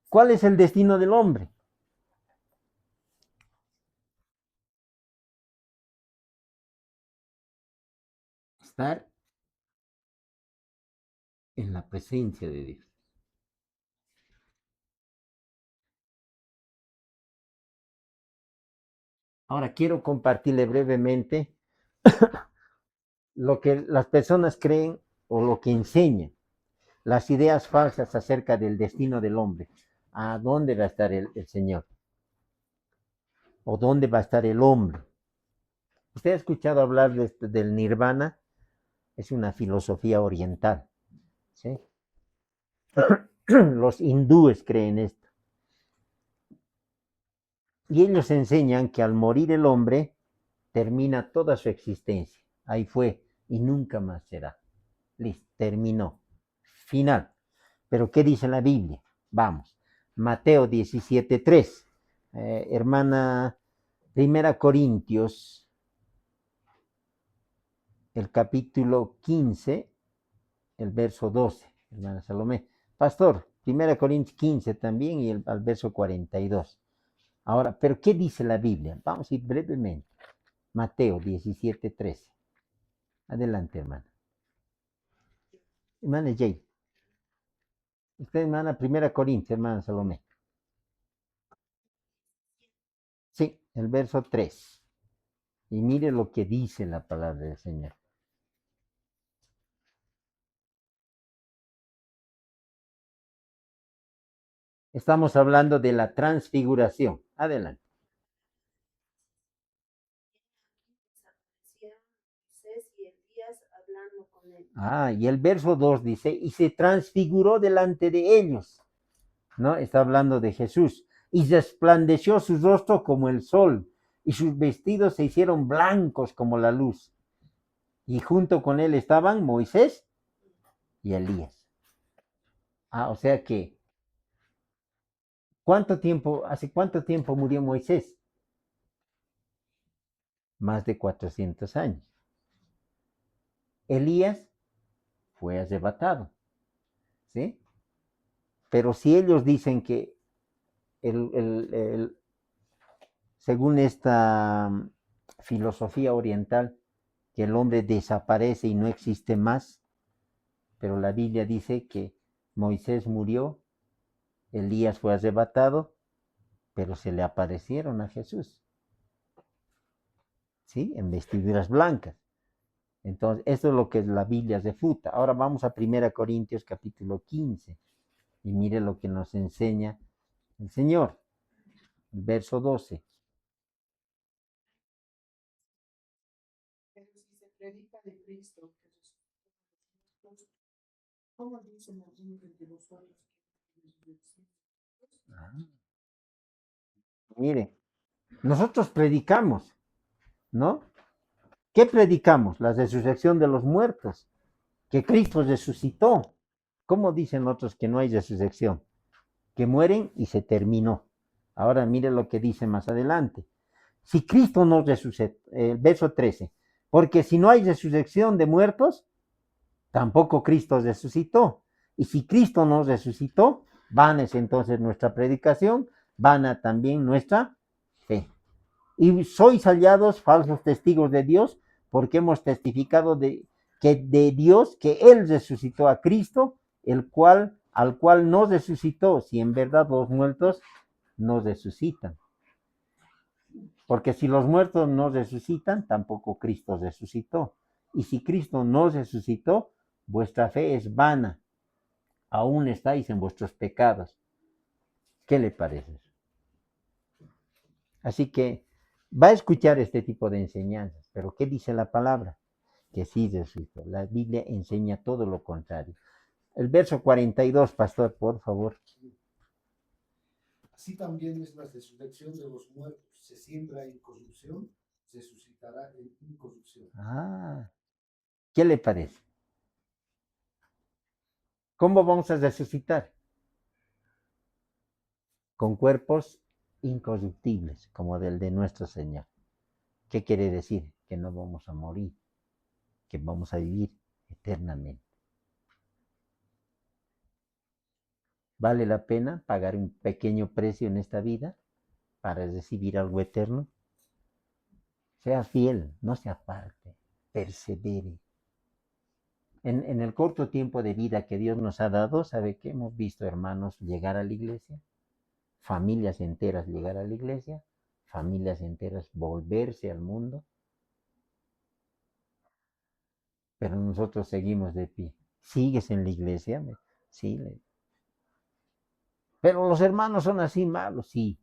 ¿cuál es el destino del hombre? Estar en la presencia de Dios. Ahora quiero compartirle brevemente lo que las personas creen o lo que enseñan, las ideas falsas acerca del destino del hombre. ¿A dónde va a estar el Señor? ¿O dónde va a estar el hombre? ¿Usted ha escuchado hablar del nirvana? Es una filosofía oriental. ¿Sí? Los hindúes creen esto. Y ellos enseñan que al morir el hombre termina toda su existencia. Ahí fue y nunca más será. Listo, terminó. Final. Pero ¿qué dice la Biblia? Vamos. Mateo 17:3. Hermana, Primera Corintios, el capítulo 15, el verso 12. Hermana Salomé. Pastor, Primera Corintios 15 también y al verso 42. Ahora, ¿pero qué dice la Biblia? Vamos a ir brevemente. Mateo 17:13. Adelante, hermana. Hermana Jay. Usted, hermana, Primera Corintios, hermana Salomé. Sí, el verso 3. Y mire lo que dice la palabra del Señor. Estamos hablando de la transfiguración. Adelante. Y el verso 2 dice, y se transfiguró delante de ellos. ¿No? Está hablando de Jesús. Y resplandeció su rostro como el sol, y sus vestidos se hicieron blancos como la luz. Y junto con él estaban Moisés y Elías. O sea que, ¿hace cuánto tiempo murió Moisés? Más de 400 años. Elías fue arrebatado, ¿sí? Pero si ellos dicen que según esta filosofía oriental, que el hombre desaparece y no existe más, pero la Biblia dice que Moisés murió, Elías fue arrebatado, pero se le aparecieron a Jesús, ¿sí? En vestiduras blancas. Entonces, eso es lo que la Biblia refuta. Ahora vamos a 1 Corintios capítulo 15 y mire lo que nos enseña el Señor. El verso 12. Pero si se predica de Cristo, que resucitó de los muertos, ¿cómo dicen algunos de vosotros que no tiene resurrección? Mire, nosotros predicamos, ¿no? ¿Qué predicamos? La resurrección de los muertos, que Cristo resucitó. ¿Cómo dicen otros que no hay resurrección? Que mueren y se terminó. Ahora mire lo que dice más adelante. Si Cristo no resucitó, verso 13, porque si no hay resurrección de muertos, tampoco Cristo resucitó. Y si Cristo no resucitó, vana es entonces nuestra predicación, vana también nuestra fe. Y sois hallados falsos testigos de Dios, porque hemos testificado de Dios que Él resucitó a Cristo, al cual no resucitó, si en verdad los muertos no resucitan. Porque si los muertos no resucitan, tampoco Cristo resucitó. Y si Cristo no resucitó, vuestra fe es vana. Aún estáis en vuestros pecados. ¿Qué le parece? Así que va a escuchar este tipo de enseñanzas, pero ¿qué dice la palabra? Que sí resucitó. La Biblia enseña todo lo contrario. El verso 42, pastor, por favor. Así también es la resurrección de los muertos. Se siembra en corrupción, se suscitará en incorrupción. ¿Qué le parece? ¿Cómo vamos a resucitar? Con cuerpos incorruptibles, como del de nuestro Señor. ¿Qué quiere decir? Que no vamos a morir, que vamos a vivir eternamente. ¿Vale la pena pagar un pequeño precio en esta vida para recibir algo eterno? Sea fiel, no se aparte, persevere. En el corto tiempo de vida que Dios nos ha dado, ¿sabe qué? Hemos visto hermanos llegar a la iglesia, familias enteras llegar a la iglesia, familias enteras volverse al mundo, pero nosotros seguimos de pie. ¿Sigues en la iglesia? Sí. Pero los hermanos son así malos, sí,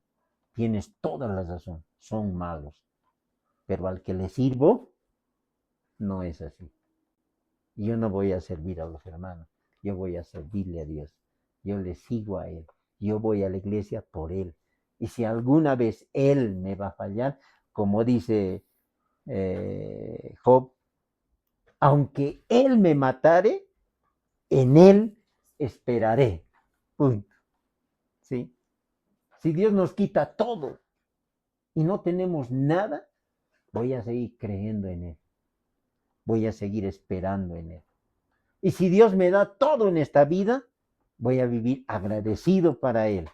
tienes toda la razón, son malos. Pero al que le sirvo, no es así. Yo no voy a servir a los hermanos, yo voy a servirle a Dios. Yo le sigo a Él, yo voy a la iglesia por Él. Y si alguna vez Él me va a fallar, como dice Job, aunque Él me matare, en Él esperaré. Punto. ¿Sí? Si Dios nos quita todo y no tenemos nada, voy a seguir creyendo en Él. Voy a seguir esperando en Él. Y si Dios me da todo en esta vida, voy a vivir agradecido para Él,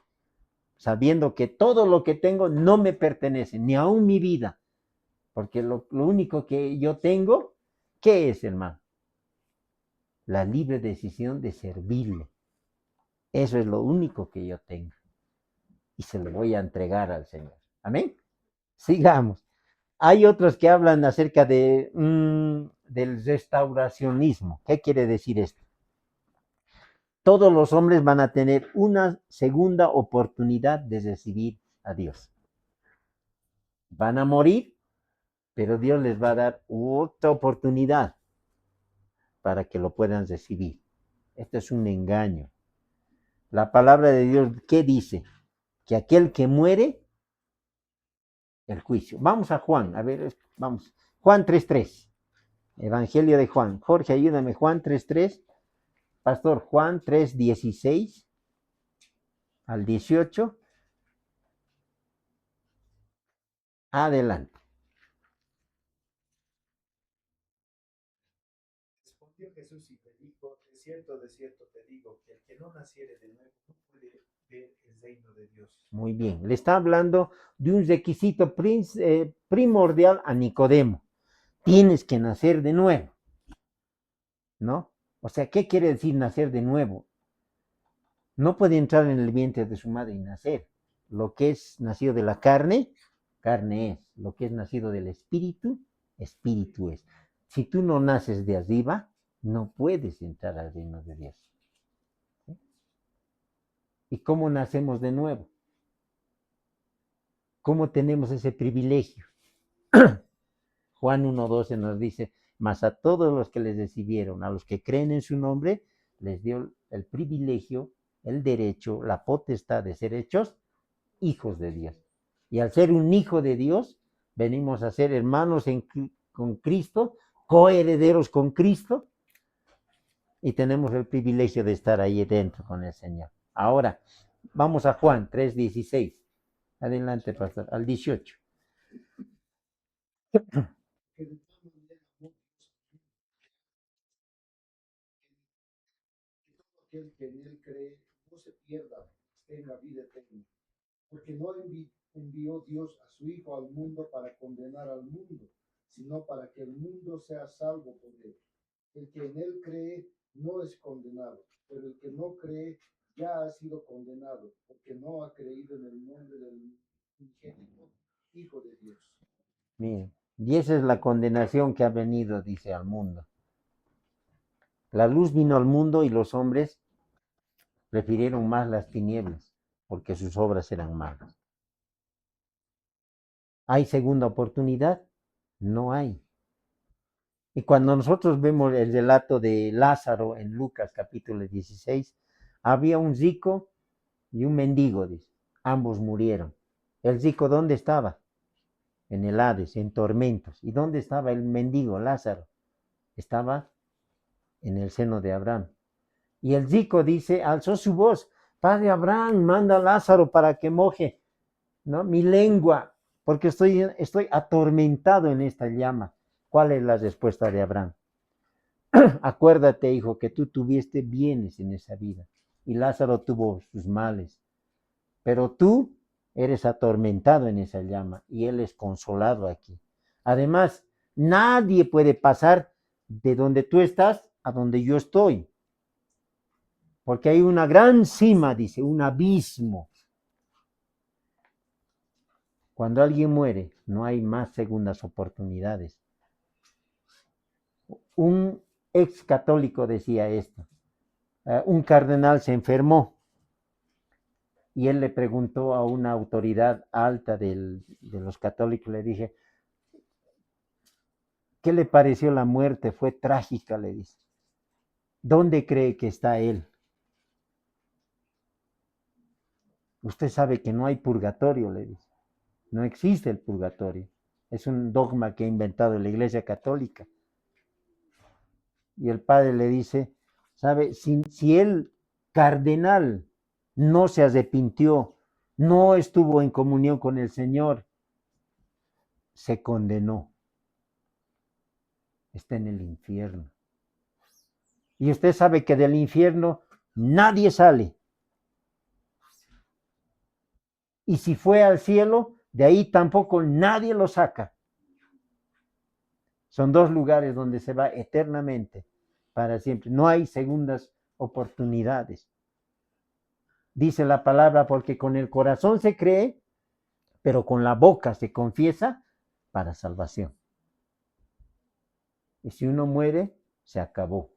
sabiendo que todo lo que tengo no me pertenece, ni aún mi vida, porque lo único que yo tengo, ¿qué es, hermano? La libre decisión de servirle. Eso es lo único que yo tengo. Y se lo voy a entregar al Señor. Amén. Sigamos. Hay otros que hablan acerca del restauracionismo. ¿Qué quiere decir esto? Todos los hombres van a tener una segunda oportunidad de recibir a Dios. Van a morir, pero Dios les va a dar otra oportunidad para que lo puedan recibir. Esto es un engaño. La palabra de Dios, ¿qué dice? Que aquel que muere, el juicio. Vamos a Juan, a ver, vamos. Juan 3:3. Evangelio de Juan. Jorge, ayúdame. Juan 3:3. Pastor, Juan 3:16 al 18. Adelante. Respondió Jesús y le dijo, de cierto te digo, que el que no naciere de nuevo no puede ver el reino de Dios. Muy bien, le está hablando de un requisito primordial a Nicodemo. Tienes que nacer de nuevo, ¿no? O sea, ¿qué quiere decir nacer de nuevo? No puede entrar en el vientre de su madre y nacer. Lo que es nacido de la carne, carne es. Lo que es nacido del espíritu, espíritu es. Si tú no naces de arriba, no puedes entrar al reino de Dios. ¿Sí? ¿Y cómo nacemos de nuevo? ¿Cómo tenemos ese privilegio? Juan 1:12 nos dice, mas a todos los que les recibieron, a los que creen en su nombre, les dio el privilegio, el derecho, la potestad de ser hechos hijos de Dios. Y al ser un hijo de Dios, venimos a ser hermanos con Cristo, coherederos con Cristo, y tenemos el privilegio de estar ahí dentro con el Señor. Ahora, vamos a Juan 3:16. Adelante, pastor, al 18. Que de tal manera amó Dios que todo aquel que en él cree no se pierda, tenga vida eterna. Porque no envió Dios a su Hijo al mundo para condenar al mundo, sino para que el mundo sea salvo por él. El que en él cree no es condenado, pero el que no cree ya ha sido condenado, porque no ha creído en el nombre del unigénito Hijo de Dios. Miren, y esa es la condenación que ha venido, dice, al mundo. La luz vino al mundo y los hombres prefirieron más las tinieblas, porque sus obras eran malas. ¿Hay segunda oportunidad? No hay. Y cuando nosotros vemos el relato de Lázaro en Lucas capítulo 16, había un rico y un mendigo, dice. Ambos murieron. ¿El rico dónde estaba? En el Hades, en tormentos. ¿Y dónde estaba el mendigo, Lázaro? Estaba en el seno de Abraham. Y el rico dice, alzó su voz, Padre Abraham, manda a Lázaro para que moje, ¿no?, mi lengua, porque estoy atormentado en esta llama. ¿Cuál es la respuesta de Abraham? Acuérdate, hijo, que tú tuviste bienes en esa vida y Lázaro tuvo sus males, pero tú eres atormentado en esa llama y él es consolado aquí. Además, nadie puede pasar de donde tú estás a donde yo estoy, porque hay una gran cima, dice, un abismo. Cuando alguien muere, no hay más segundas oportunidades. Un ex católico decía esto. Un cardenal se enfermó y él le preguntó a una autoridad alta de los católicos, le dije, ¿qué le pareció la muerte? Fue trágica, le dice. ¿Dónde cree que está él? Usted sabe que no hay purgatorio, le dice. No existe el purgatorio. Es un dogma que ha inventado la Iglesia Católica. Y el padre le dice, ¿sabe? Si el cardenal no se arrepintió, no estuvo en comunión con el Señor, se condenó. Está en el infierno. Y usted sabe que del infierno nadie sale. Y si fue al cielo, de ahí tampoco nadie lo saca. Son dos lugares donde se va eternamente, para siempre. No hay segundas oportunidades. Dice la palabra, porque con el corazón se cree, pero con la boca se confiesa para salvación. Y si uno muere, se acabó.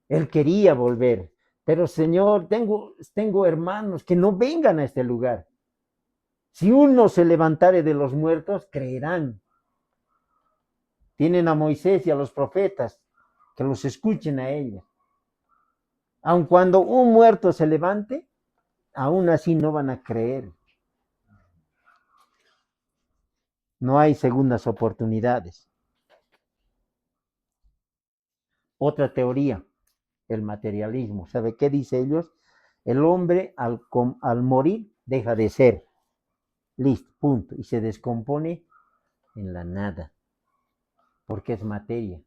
Él quería volver, pero Señor, tengo hermanos que no vengan a este lugar. Si uno se levantare de los muertos, creerán. Tienen a Moisés y a los profetas, que los escuchen a ellos. Aun cuando un muerto se levante, aún así no van a creer. No hay segundas oportunidades. Otra teoría, el materialismo. ¿Sabe qué dice ellos? El hombre al morir deja de ser. Listo, punto. Y se descompone en la nada. Porque es materia.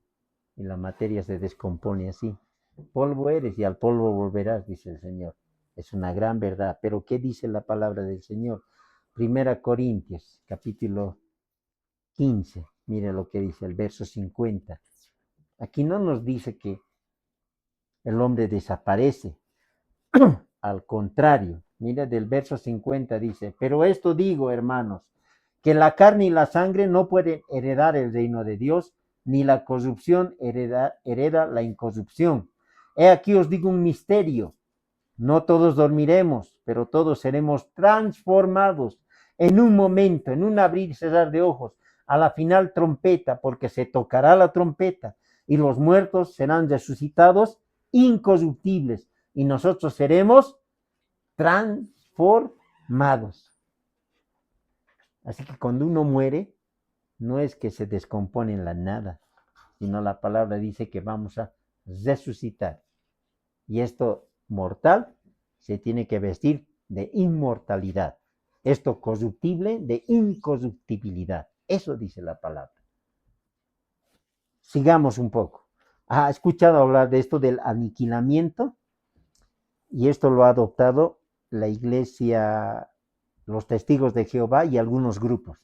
Y la materia se descompone así. Polvo eres y al polvo volverás, dice el Señor. Es una gran verdad. Pero ¿qué dice la palabra del Señor? Primera Corintios, capítulo 15. Mire lo que dice el verso 50. Aquí no nos dice que el hombre desaparece. Al contrario, mira del verso 50 dice, pero esto digo, hermanos, que la carne y la sangre no pueden heredar el reino de Dios, ni la corrupción hereda la incorrupción. He aquí os digo un misterio, no todos dormiremos, pero todos seremos transformados en un momento, en un abrir y cerrar de ojos, a la final trompeta, porque se tocará la trompeta y los muertos serán resucitados incorruptibles y nosotros seremos transformados. Así que cuando uno muere, no es que se descompone en la nada, sino la palabra dice que vamos a resucitar. Y esto mortal se tiene que vestir de inmortalidad. Esto corruptible de incorruptibilidad. Eso dice la palabra. Sigamos un poco. ¿Ha escuchado hablar de esto del aniquilamiento? Y esto lo ha adoptado la iglesia, los testigos de Jehová y algunos grupos.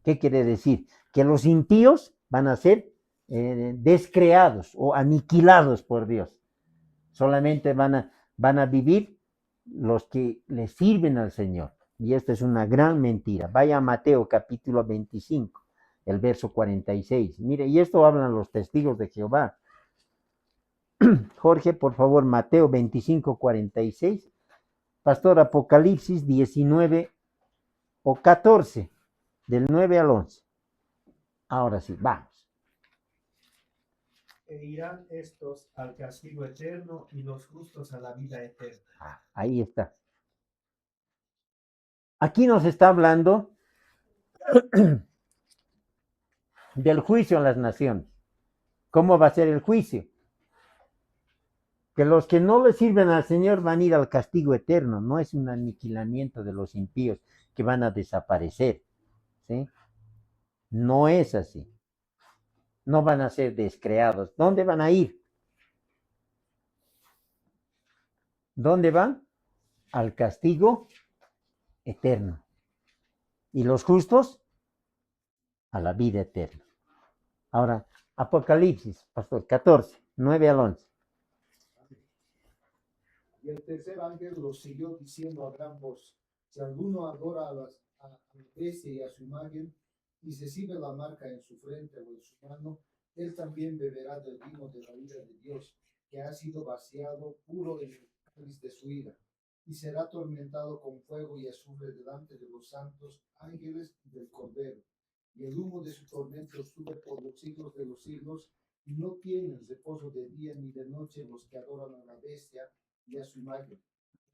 ¿Qué quiere decir? Que los impíos van a ser descreados o aniquilados por Dios. Solamente van a vivir los que le sirven al Señor. Y esta es una gran mentira. Vaya a Mateo capítulo 25, el verso 46. Mire, y esto hablan los testigos de Jehová. Jorge, por favor, Mateo 25, 46. Pastor, Apocalipsis 19 o 14, del 9 al 11. Ahora sí, vamos. E irán estos al castigo eterno y los justos a la vida eterna. Ahí está. Aquí nos está hablando del juicio a las naciones. ¿Cómo va a ser el juicio? Que los que no le sirven al Señor van a ir al castigo eterno. No es un aniquilamiento de los impíos que van a desaparecer. ¿Sí? No es así. No van a ser descreados. ¿Dónde van a ir? ¿Dónde van? Al castigo eterno. Y los justos a la vida eterna. Ahora, Apocalipsis, pastor, 14, 9 al 11. Y el tercer ángel los siguió diciendo a gran voz, si alguno adora a la bestia y a su imagen, y se sirve la marca en su frente o en su mano, él también beberá del vino de la ira de Dios, que ha sido vaciado puro en el cáliz de su ira, y será atormentado con fuego y azufre delante de los santos ángeles del Cordero. Y el humo de su tormento sube por los siglos de los siglos, y no tienen reposo de día ni de noche los que adoran a la bestia y a su imagen.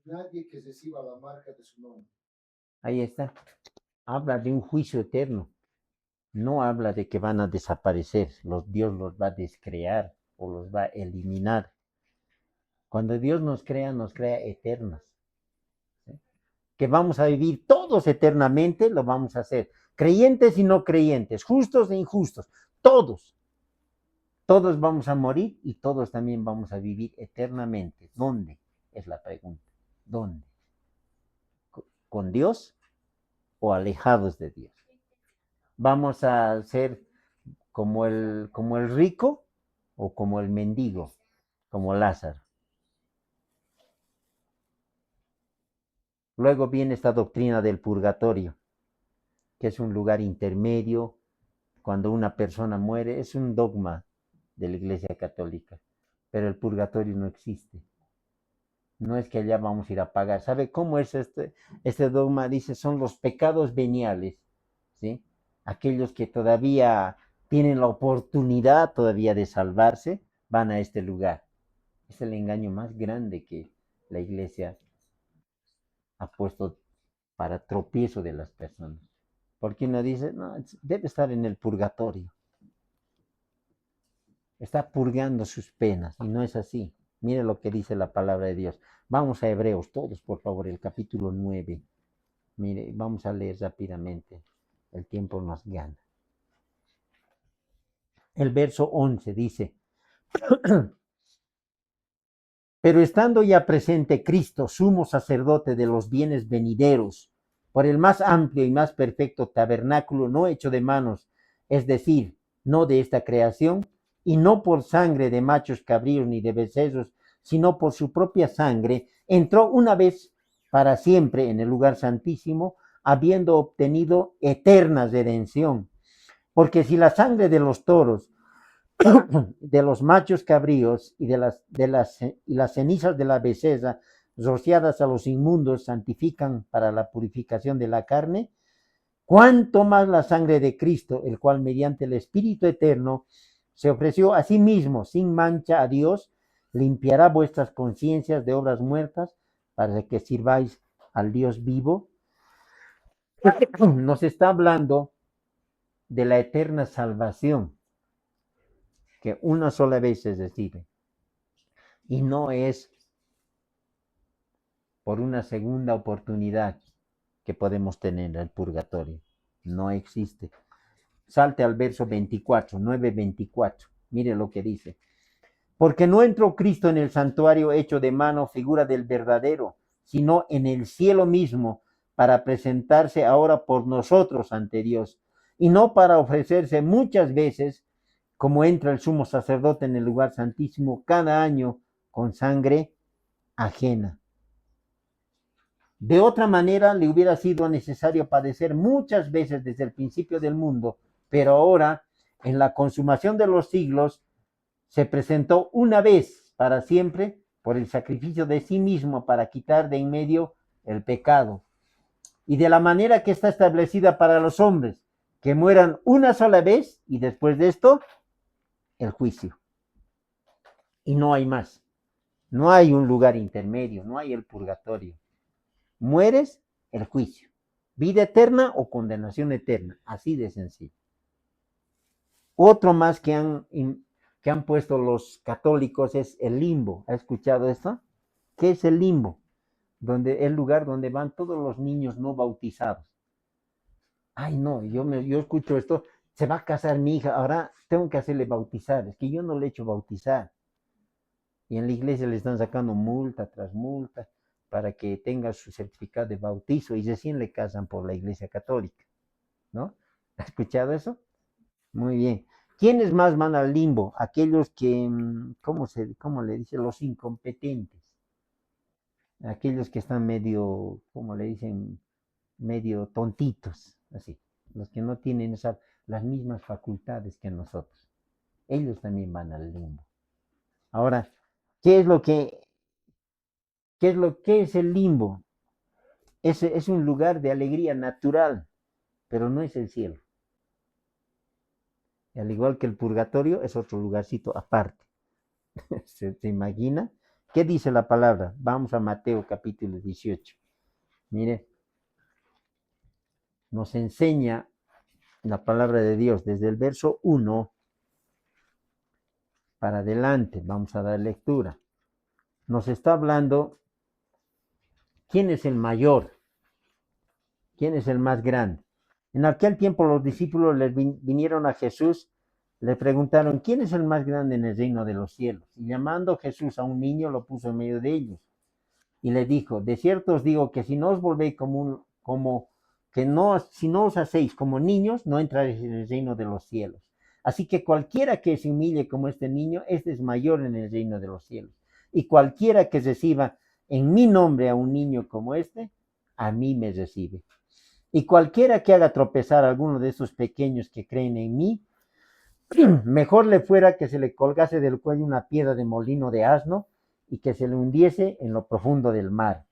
Nadie que reciba la marca de su nombre. Ahí está. Habla de un juicio eterno. No habla de que van a desaparecer. Dios los va a descrear o los va a eliminar. Cuando Dios nos crea eternos. ¿Sí? Que vamos a vivir todos eternamente, lo vamos a hacer. Creyentes y no creyentes, justos e injustos, todos. Todos vamos a morir y todos también vamos a vivir eternamente. ¿Dónde? Es la pregunta. ¿Dónde? ¿Con Dios o alejados de Dios? ¿Vamos a ser como el rico o como el mendigo, como Lázaro? Luego viene esta doctrina del purgatorio, que es un lugar intermedio. Cuando una persona muere, es un dogma de la Iglesia Católica, pero el purgatorio no existe. No es que allá vamos a ir a pagar. ¿Sabe cómo es este dogma? Dice, son los pecados veniales, ¿sí? Aquellos que todavía tienen la oportunidad todavía de salvarse, van a este lugar. Es el engaño más grande que la Iglesia ha puesto para tropiezo de las personas. Porque uno dice, no, debe estar en el purgatorio. Está purgando sus penas y no es así. Mire lo que dice la palabra de Dios. Vamos a Hebreos, todos por favor, el capítulo 9. Mire, vamos a leer rápidamente. El tiempo nos gana. El verso 11 dice, pero estando ya presente Cristo, sumo sacerdote de los bienes venideros, por el más amplio y más perfecto tabernáculo no hecho de manos, es decir, no de esta creación, y no por sangre de machos cabríos ni de becerros, sino por su propia sangre, entró una vez para siempre en el lugar santísimo, habiendo obtenido eterna redención. Porque si la sangre de los toros, de los machos cabríos y las cenizas de la becerra rociadas a los inmundos santifican para la purificación de la carne, cuánto más la sangre de Cristo, el cual mediante el Espíritu eterno se ofreció a sí mismo sin mancha a Dios, limpiará vuestras conciencias de obras muertas para que sirváis al Dios vivo. Nos está hablando de la eterna salvación que una sola vez se recibe y no es por una segunda oportunidad que podemos tener el purgatorio. No existe. Salte al verso 24, 9:24. Mire lo que dice. Porque no entró Cristo en el santuario hecho de mano, figura del verdadero, sino en el cielo mismo, para presentarse ahora por nosotros ante Dios, y no para ofrecerse muchas veces, como entra el sumo sacerdote en el lugar santísimo cada año con sangre ajena. De otra manera, le hubiera sido necesario padecer muchas veces desde el principio del mundo, pero ahora, en la consumación de los siglos, se presentó una vez para siempre por el sacrificio de sí mismo para quitar de en medio el pecado. Y de la manera que está establecida para los hombres, que mueran una sola vez y después de esto, el juicio. Y no hay más. No hay un lugar intermedio, no hay el purgatorio. Mueres, el juicio. Vida eterna o condenación eterna. Así de sencillo. Otro más que han puesto los católicos es el limbo. ¿Ha escuchado esto? ¿Qué es el limbo? El lugar donde van todos los niños no bautizados. Ay, no, yo escucho esto. Se va a casar mi hija, ahora tengo que hacerle bautizar. Es que yo no le he hecho bautizar. Y en la iglesia le están sacando multa tras multa para que tenga su certificado de bautizo y recién le casan por la iglesia católica, ¿no? ¿Ha escuchado eso? Muy bien. ¿Quiénes más van al limbo? Aquellos que, cómo le dice? Los incompetentes. Aquellos que están medio, ¿cómo le dicen? Medio tontitos, así. Los que no tienen las mismas facultades que nosotros. Ellos también van al limbo. Ahora, ¿qué es lo que, qué es el limbo? Es un lugar de alegría natural, pero no es el cielo. Y al igual que el purgatorio, es otro lugarcito aparte. ¿Se imagina? ¿Qué dice la palabra? Vamos a Mateo capítulo 18. Mire, nos enseña la palabra de Dios desde el verso 1 para adelante. Vamos a dar lectura. Nos está hablando quién es el mayor, quién es el más grande. En aquel tiempo los discípulos les vinieron a Jesús, le preguntaron, ¿quién es el más grande en el reino de los cielos? Y llamando Jesús a un niño, lo puso en medio de ellos. Y le dijo, de cierto os digo que si no os volvéis si no os hacéis como niños, no entraréis en el reino de los cielos. Así que cualquiera que se humille como este niño, este es mayor en el reino de los cielos. Y cualquiera que reciba en mi nombre a un niño como este, a mí me recibe. Y cualquiera que haga tropezar a alguno de esos pequeños que creen en mí, mejor le fuera que se le colgase del cuello una piedra de molino de asno y que se le hundiese en lo profundo del mar.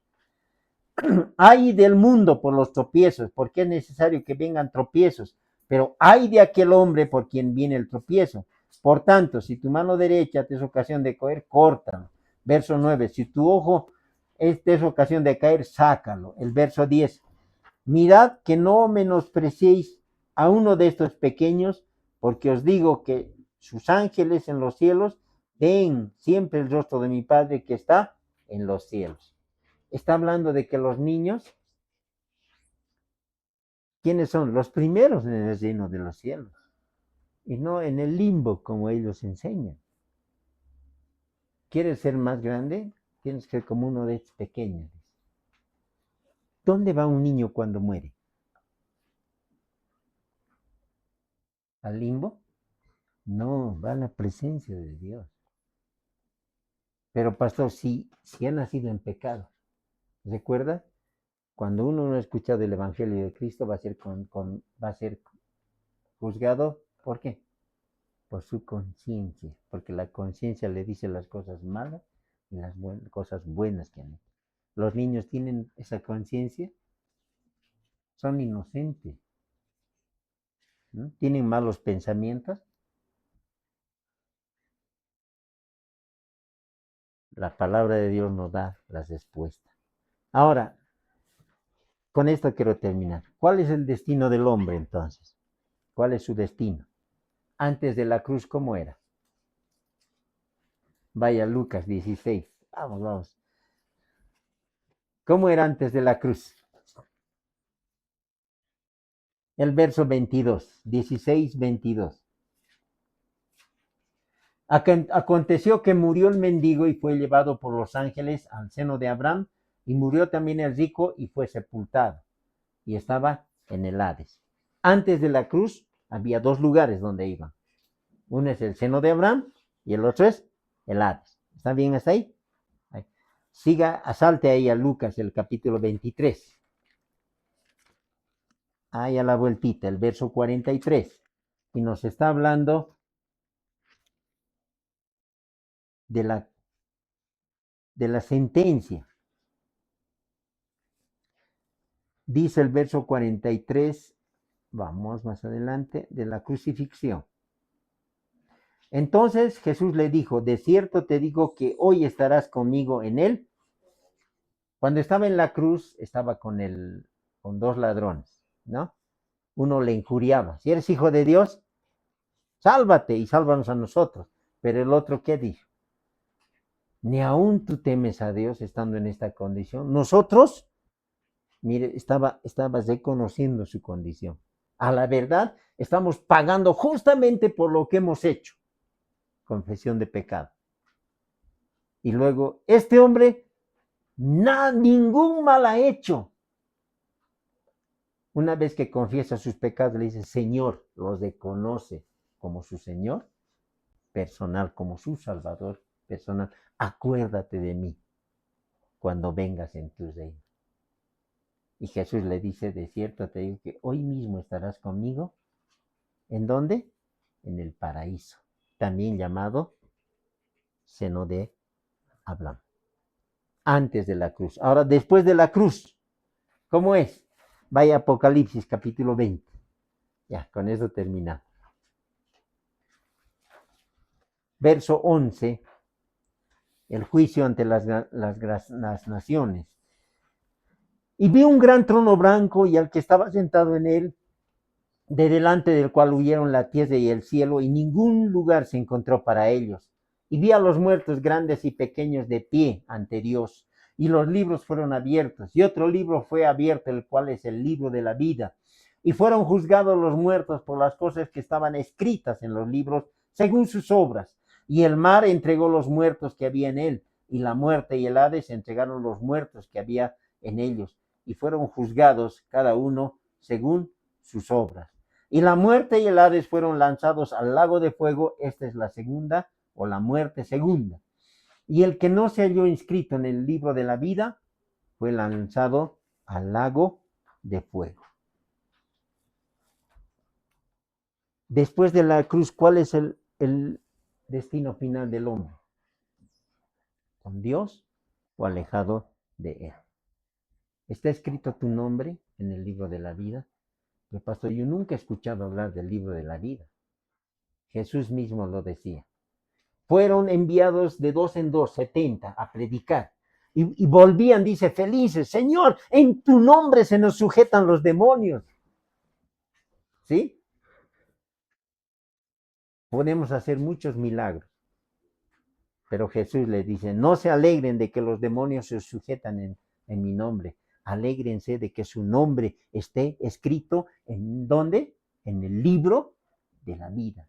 Ay del mundo por los tropiezos, porque es necesario que vengan tropiezos, pero ay de aquel hombre por quien viene el tropiezo. Por tanto, si tu mano derecha te es ocasión de caer, córtalo. Verso 9, si tu ojo te es ocasión de caer, sácalo. El verso 10, mirad que no menospreciéis a uno de estos pequeños, porque os digo que sus ángeles en los cielos ven siempre el rostro de mi Padre que está en los cielos. Está hablando de que los niños, ¿quiénes son? Los primeros en el reino de los cielos. Y no en el limbo como ellos enseñan. ¿Quieres ser más grande? Tienes que ser como uno de estos pequeños. ¿Dónde va un niño cuando muere? ¿Al limbo? No, va a la presencia de Dios. Pero pastor, si ha nacido en pecado, ¿recuerda? Cuando uno no ha escuchado el Evangelio de Cristo va a ser juzgado. ¿Por qué? Por su conciencia, porque la conciencia le dice las cosas malas y las cosas buenas que han hecho. Los niños tienen esa conciencia, son inocentes, ¿no? Tienen malos pensamientos. La palabra de Dios nos da las respuestas. Ahora, con esto quiero terminar. ¿Cuál es el destino del hombre entonces? ¿Cuál es su destino? Antes de la cruz, ¿cómo era? Vaya Lucas 16. Vamos. ¿Cómo era antes de la cruz? El verso 22, 16, 22. Aconteció que murió el mendigo y fue llevado por los ángeles al seno de Abraham, y murió también el rico y fue sepultado, y estaba en el Hades. Antes de la cruz había dos lugares donde iban. Uno es el seno de Abraham y el otro es el Hades. ¿Está bien hasta ahí? Ahí. Salte ahí a Lucas, el capítulo 23. Ahí a la vueltita, el verso 43. Y nos está hablando de la sentencia. Dice el verso 43, vamos más adelante, de la crucifixión. Entonces Jesús le dijo, de cierto te digo que hoy estarás conmigo en él. Cuando estaba en la cruz, estaba con dos ladrones, ¿no? Uno le injuriaba, si eres hijo de Dios, sálvate y sálvanos a nosotros. Pero el otro, ¿qué dijo? Ni aún tú temes a Dios estando en esta condición. Nosotros, mire, estaba reconociendo su condición. A la verdad, estamos pagando justamente por lo que hemos hecho. Confesión de pecado. Y luego, este hombre, ningún mal ha hecho. Una vez que confiesa sus pecados, le dice, Señor, los reconoce como su Señor personal, como su Salvador personal. Acuérdate de mí cuando vengas en tu reino. Y Jesús le dice, de cierto te digo que hoy mismo estarás conmigo. ¿En dónde? En el paraíso, también llamado seno de Abraham. Antes de la cruz. Ahora, después de la cruz, ¿cómo es? Vaya Apocalipsis, capítulo 20. Ya, con eso terminamos. Verso 11, el juicio ante las naciones. Y vi un gran trono blanco y al que estaba sentado en él, de delante del cual huyeron la tierra y el cielo, y ningún lugar se encontró para ellos. Y vi a los muertos grandes y pequeños de pie ante Dios, y los libros fueron abiertos, y otro libro fue abierto, el cual es el libro de la vida. Y fueron juzgados los muertos por las cosas que estaban escritas en los libros, según sus obras. Y el mar entregó los muertos que había en él, y la muerte y el Hades entregaron los muertos que había en ellos, y fueron juzgados cada uno según sus obras. Y la muerte y el Hades fueron lanzados al lago de fuego. Esta es la segunda, o la muerte segunda. Y el que no se halló inscrito en el libro de la vida fue lanzado al lago de fuego. Después de la cruz, ¿cuál es el destino final del hombre? ¿Con Dios o alejado de él? ¿Está escrito tu nombre en el libro de la vida? Pero pastor, yo nunca he escuchado hablar del libro de la vida. Jesús mismo lo decía. Fueron enviados de 2 en 2, 70, a predicar. Y volvían, dice, felices. Señor, en tu nombre se nos sujetan los demonios. ¿Sí? Podemos hacer muchos milagros. Pero Jesús les dice, no se alegren de que los demonios se sujetan en mi nombre. Alégrense de que su nombre esté escrito en ¿dónde? En el libro de la vida.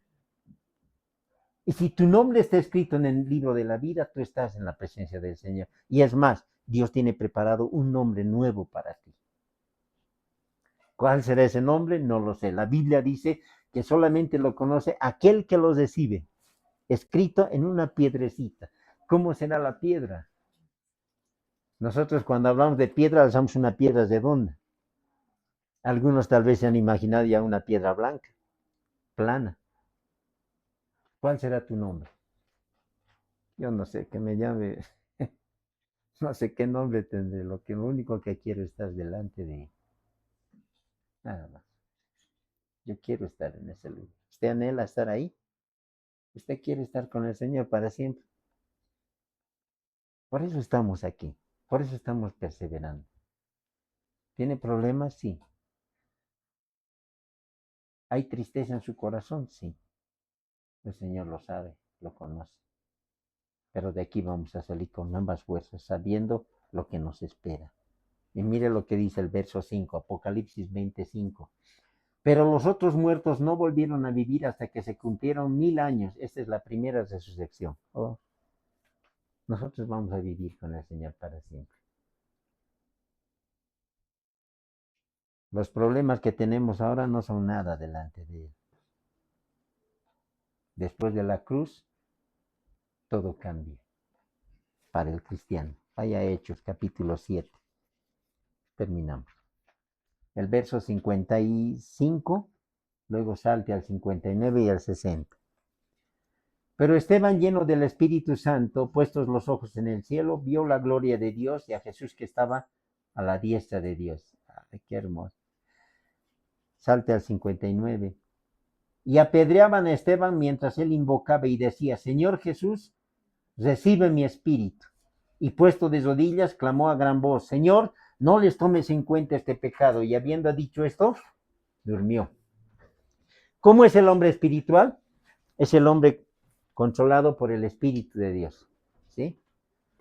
Y si tu nombre está escrito en el libro de la vida, tú estás en la presencia del Señor. Y es más, Dios tiene preparado un nombre nuevo para ti. ¿Cuál será ese nombre? No lo sé. La Biblia dice que solamente lo conoce aquel que lo recibe, escrito en una piedrecita. ¿Cómo será la piedra? Nosotros cuando hablamos de piedra, alzamos una piedra redonda. Algunos tal vez se han imaginado ya una piedra blanca, plana. ¿Cuál será tu nombre? Yo no sé, que me llame, no sé qué nombre tendré, lo único que quiero es estar delante de él. Nada más. Yo quiero estar en ese lugar. ¿Usted anhela estar ahí? ¿Usted quiere estar con el Señor para siempre? Por eso estamos aquí. Por eso estamos perseverando. ¿Tiene problemas? Sí. ¿Hay tristeza en su corazón? Sí. El Señor lo sabe, lo conoce. Pero de aquí vamos a salir con ambas fuerzas, sabiendo lo que nos espera. Y mire lo que dice el verso 5, Apocalipsis 25. Pero los otros muertos no volvieron a vivir hasta que se cumplieron 1000 años. Esta es la primera resurrección. Oh, nosotros vamos a vivir con el Señor para siempre. Los problemas que tenemos ahora no son nada delante de Él. Después de la cruz, todo cambia para el cristiano. Vaya Hechos, capítulo 7. Terminamos. El verso 55, luego salte al 59 y al 60. Pero Esteban, lleno del Espíritu Santo, puestos los ojos en el cielo, vio la gloria de Dios y a Jesús que estaba a la diestra de Dios. Ay, qué hermoso. Salte al 59. Y apedreaban a Esteban mientras él invocaba y decía: Señor Jesús, recibe mi espíritu. Y puesto de rodillas, clamó a gran voz: Señor, no les tomes en cuenta este pecado. Y habiendo dicho esto, durmió. ¿Cómo es el hombre espiritual? Es el hombre controlado por el Espíritu de Dios. ¿Sí?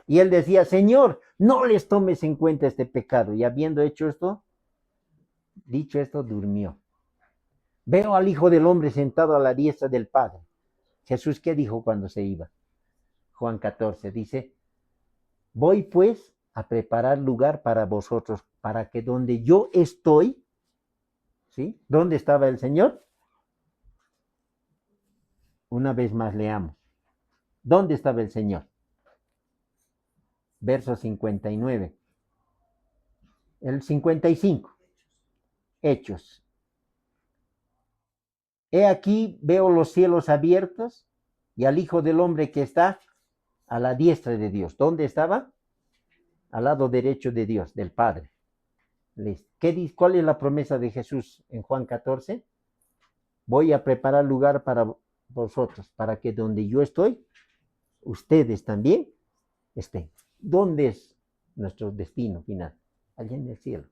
Y él decía: Señor, no les tomes en cuenta este pecado. Y habiendo dicho esto, durmió. Veo al Hijo del Hombre sentado a la diestra del Padre. Jesús, ¿qué dijo cuando se iba? Juan 14 dice: voy pues a preparar lugar para vosotros, para que donde yo estoy, ¿sí? ¿Dónde estaba el Señor? Una vez más leamos. ¿Dónde estaba el Señor? Verso 59. El 55. Hechos. He aquí, veo los cielos abiertos y al Hijo del Hombre que está a la diestra de Dios. ¿Dónde estaba? Al lado derecho de Dios, del Padre. ¿Cuál es la promesa de Jesús en Juan 14? Voy a preparar lugar para vosotros, para que donde yo estoy, ustedes también estén. ¿Dónde es nuestro destino final? Allá en el cielo.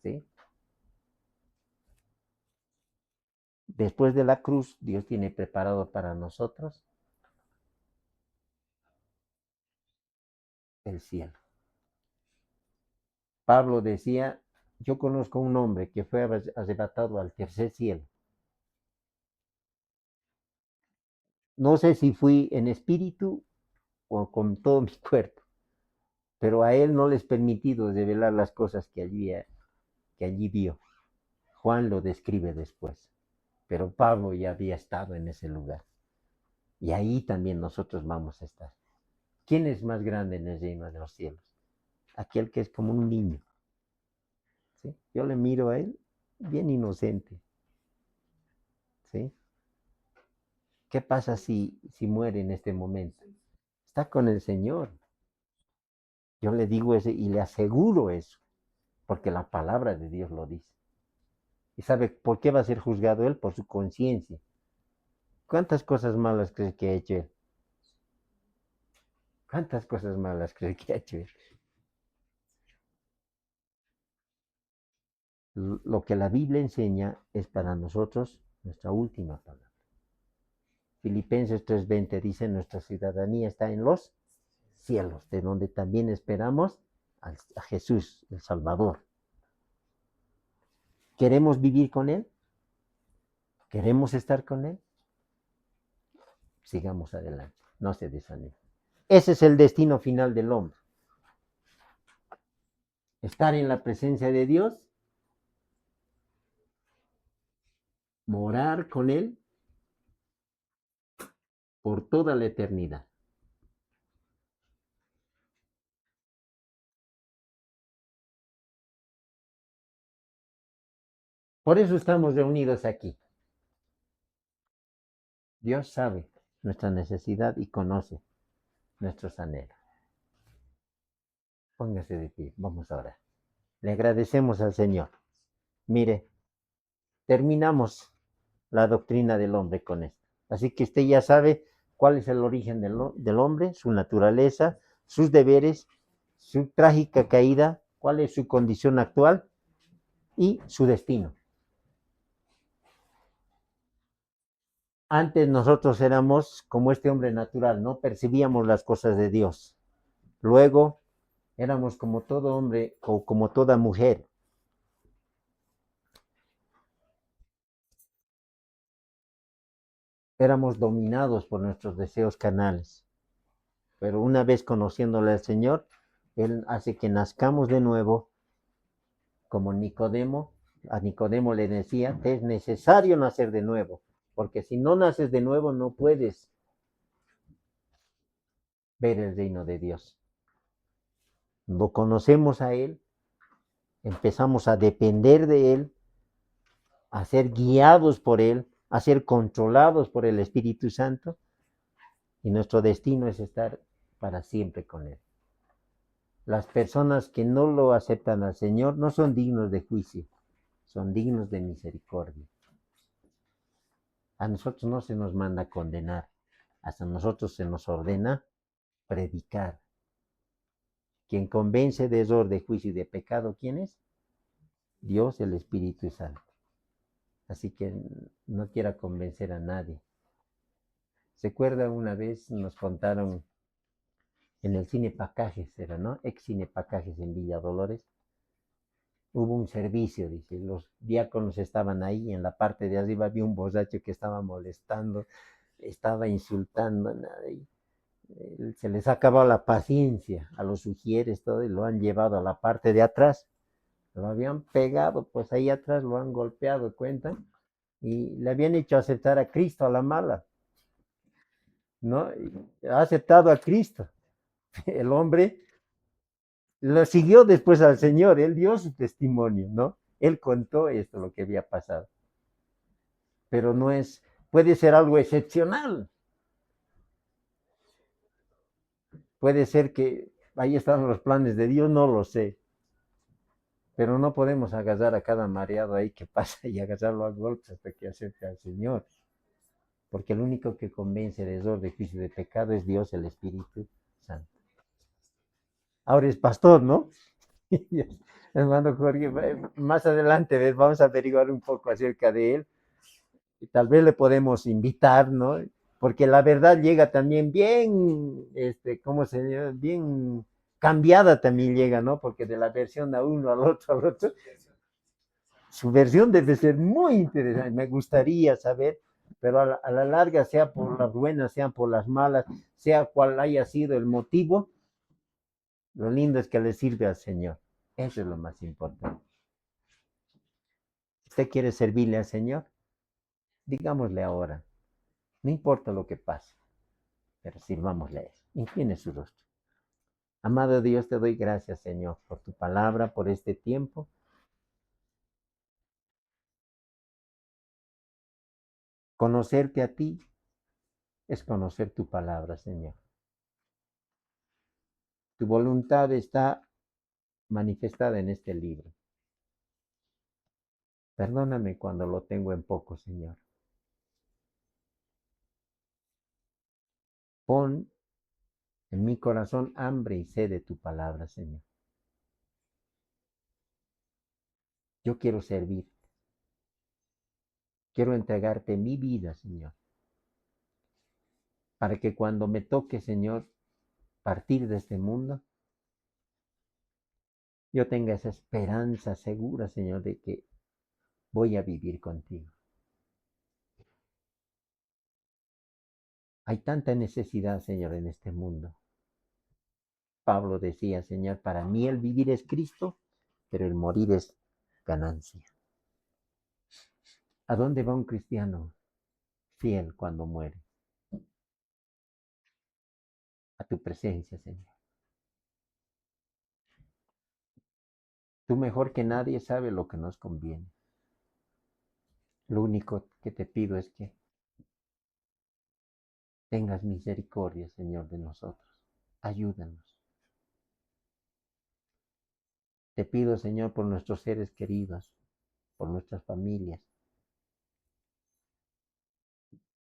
¿Sí? Después de la cruz, Dios tiene preparado para nosotros el cielo. Pablo decía: yo conozco un hombre que fue arrebatado al tercer cielo. No sé si fui en espíritu o con todo mi cuerpo, pero a él no les permitido revelar las cosas que allí vio. Juan lo describe después, pero Pablo ya había estado en ese lugar. Y ahí también nosotros vamos a estar. ¿Quién es más grande en el reino de los cielos? Aquel que es como un niño. ¿Sí? Yo le miro a él bien inocente. ¿Sí? ¿Qué pasa si muere en este momento? Está con el Señor. Yo le digo eso y le aseguro eso, porque la palabra de Dios lo dice. ¿Y sabe por qué va a ser juzgado él? Por su conciencia. ¿Cuántas cosas malas crees que ha hecho él? ¿Cuántas cosas malas crees que ha hecho él? Lo que la Biblia enseña es para nosotros nuestra última palabra. Filipenses 3:20 dice: nuestra ciudadanía está en los cielos, de donde también esperamos a Jesús, el Salvador. ¿Queremos vivir con Él? ¿Queremos estar con Él? Sigamos adelante, no se desanime. Ese es el destino final del hombre. Estar en la presencia de Dios, morar con Él por toda la eternidad. Por eso estamos reunidos aquí. Dios sabe nuestra necesidad y conoce nuestros anhelos. Póngase de pie, vamos a orar. Le agradecemos al Señor. Mire, terminamos la doctrina del hombre con esto. Así que usted ya sabe cuál es el origen del hombre, su naturaleza, sus deberes, su trágica caída, cuál es su condición actual y su destino. Antes nosotros éramos como este hombre natural, no percibíamos las cosas de Dios. Luego éramos como todo hombre o como toda mujer. Éramos dominados por nuestros deseos carnales. Pero una vez conociéndole al Señor, Él hace que nazcamos de nuevo, como Nicodemo. A Nicodemo le decía, te es necesario nacer de nuevo, porque si no naces de nuevo no puedes ver el reino de Dios. Lo conocemos a Él, empezamos a depender de Él, a ser guiados por Él, a ser controlados por el Espíritu Santo, y nuestro destino es estar para siempre con Él. Las personas que no lo aceptan al Señor no son dignos de juicio, son dignos de misericordia. A nosotros no se nos manda condenar, hasta a nosotros se nos ordena predicar. Quien convence de error, de juicio y de pecado, ¿quién es? Dios, el Espíritu Santo. Así que no quiera convencer a nadie. ¿Se acuerda una vez nos contaron en el cine Pacajes, era, ¿no? Ex cine Pacajes en Villa Dolores? Hubo un servicio, dice, los diáconos estaban ahí, en la parte de arriba había un borracho que estaba molestando, estaba insultando, y se les ha acabado la paciencia a los sugieres, todo, y lo han llevado a la parte de atrás, lo habían pegado, pues ahí atrás lo han golpeado, cuentan, y le habían hecho aceptar a Cristo a la mala, ¿no? Ha aceptado a Cristo. El hombre lo siguió después al Señor, él dio su testimonio, ¿no? Él contó esto, lo que había pasado. Pero no es, puede ser algo excepcional. Puede ser que ahí están los planes de Dios, no lo sé. Pero no podemos agarrar a cada mareado ahí que pasa y agarrarlo a golpes hasta que acepte al Señor. Porque el único que convence de error, de juicio y de pecado es Dios, el Espíritu Santo. Ahora es pastor, ¿no? Hermano Jorge, más adelante vamos a averiguar un poco acerca de él y tal vez le podemos invitar, ¿no? Porque la verdad llega también bien, ¿cómo se llama? Bien cambiada también llega, ¿no? Porque de la versión a uno al otro, su versión debe ser muy interesante. Me gustaría saber, pero a la larga, sea por las buenas, sean por las malas, sea cual haya sido el motivo, lo lindo es que le sirve al Señor. Eso es lo más importante. ¿Usted quiere servirle al Señor? Digámosle ahora. No importa lo que pase, pero sirvámosle a Él. Incline su rostro. Amado Dios, te doy gracias, Señor, por tu palabra, por este tiempo. Conocerte a ti es conocer tu palabra, Señor. Tu voluntad está manifestada en este libro. Perdóname cuando lo tengo en poco, Señor. Pon en mi corazón hambre y sed de tu palabra, Señor. Yo quiero servir. Quiero entregarte mi vida, Señor, para que cuando me toque, Señor, partir de este mundo, yo tenga esa esperanza segura, Señor, de que voy a vivir contigo. Hay tanta necesidad, Señor, en este mundo. Pablo decía, Señor, para mí el vivir es Cristo, pero el morir es ganancia. ¿A dónde va un cristiano fiel cuando muere? A tu presencia, Señor. Tú mejor que nadie sabes lo que nos conviene. Lo único que te pido es que tengas misericordia, Señor, de nosotros. Ayúdanos. Te pido, Señor, por nuestros seres queridos, por nuestras familias.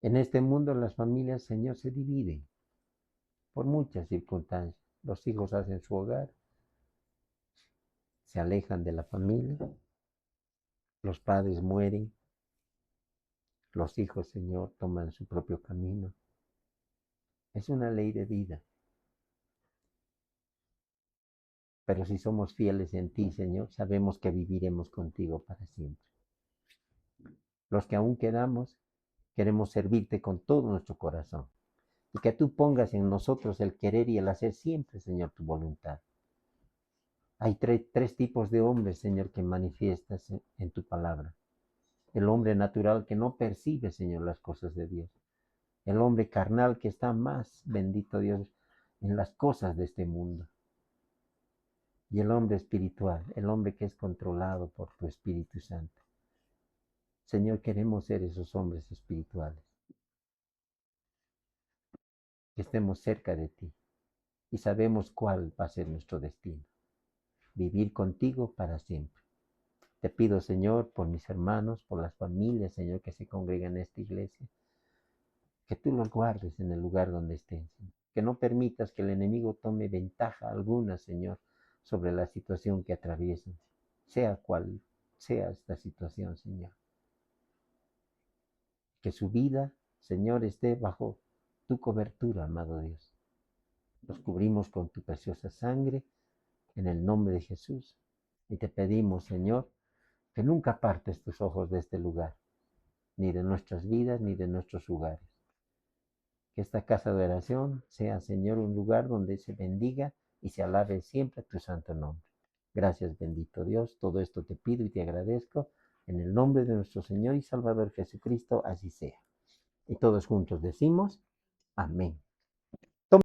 En este mundo las familias, Señor, se dividen por muchas circunstancias. Los hijos hacen su hogar, se alejan de la familia, los padres mueren, los hijos, Señor, toman su propio camino. Es una ley de vida. Pero si somos fieles en ti, Señor, sabemos que viviremos contigo para siempre. Los que aún quedamos, queremos servirte con todo nuestro corazón. Y que tú pongas en nosotros el querer y el hacer siempre, Señor, tu voluntad. Hay tres tipos de hombres, Señor, que manifiestas en tu palabra. El hombre natural que no percibe, Señor, las cosas de Dios. El hombre carnal que está más, bendito Dios, en las cosas de este mundo. Y el hombre espiritual, el hombre que es controlado por tu Espíritu Santo. Señor, queremos ser esos hombres espirituales. Que estemos cerca de ti y sabemos cuál va a ser nuestro destino. Vivir contigo para siempre. Te pido, Señor, por mis hermanos, por las familias, Señor, que se congregan en esta iglesia, que tú los guardes en el lugar donde estén, Señor. Que no permitas que el enemigo tome ventaja alguna, Señor, sobre la situación que atraviesan, sea cual sea esta situación, Señor. Que su vida, Señor, esté bajo tu cobertura, amado Dios. Los cubrimos con tu preciosa sangre, en el nombre de Jesús. Y te pedimos, Señor, que nunca apartes tus ojos de este lugar, ni de nuestras vidas, ni de nuestros hogares. Que esta casa de oración sea, Señor, un lugar donde se bendiga y se alabe siempre tu santo nombre. Gracias, bendito Dios. Todo esto te pido y te agradezco. En el nombre de nuestro Señor y Salvador Jesucristo, así sea. Y todos juntos decimos, amén.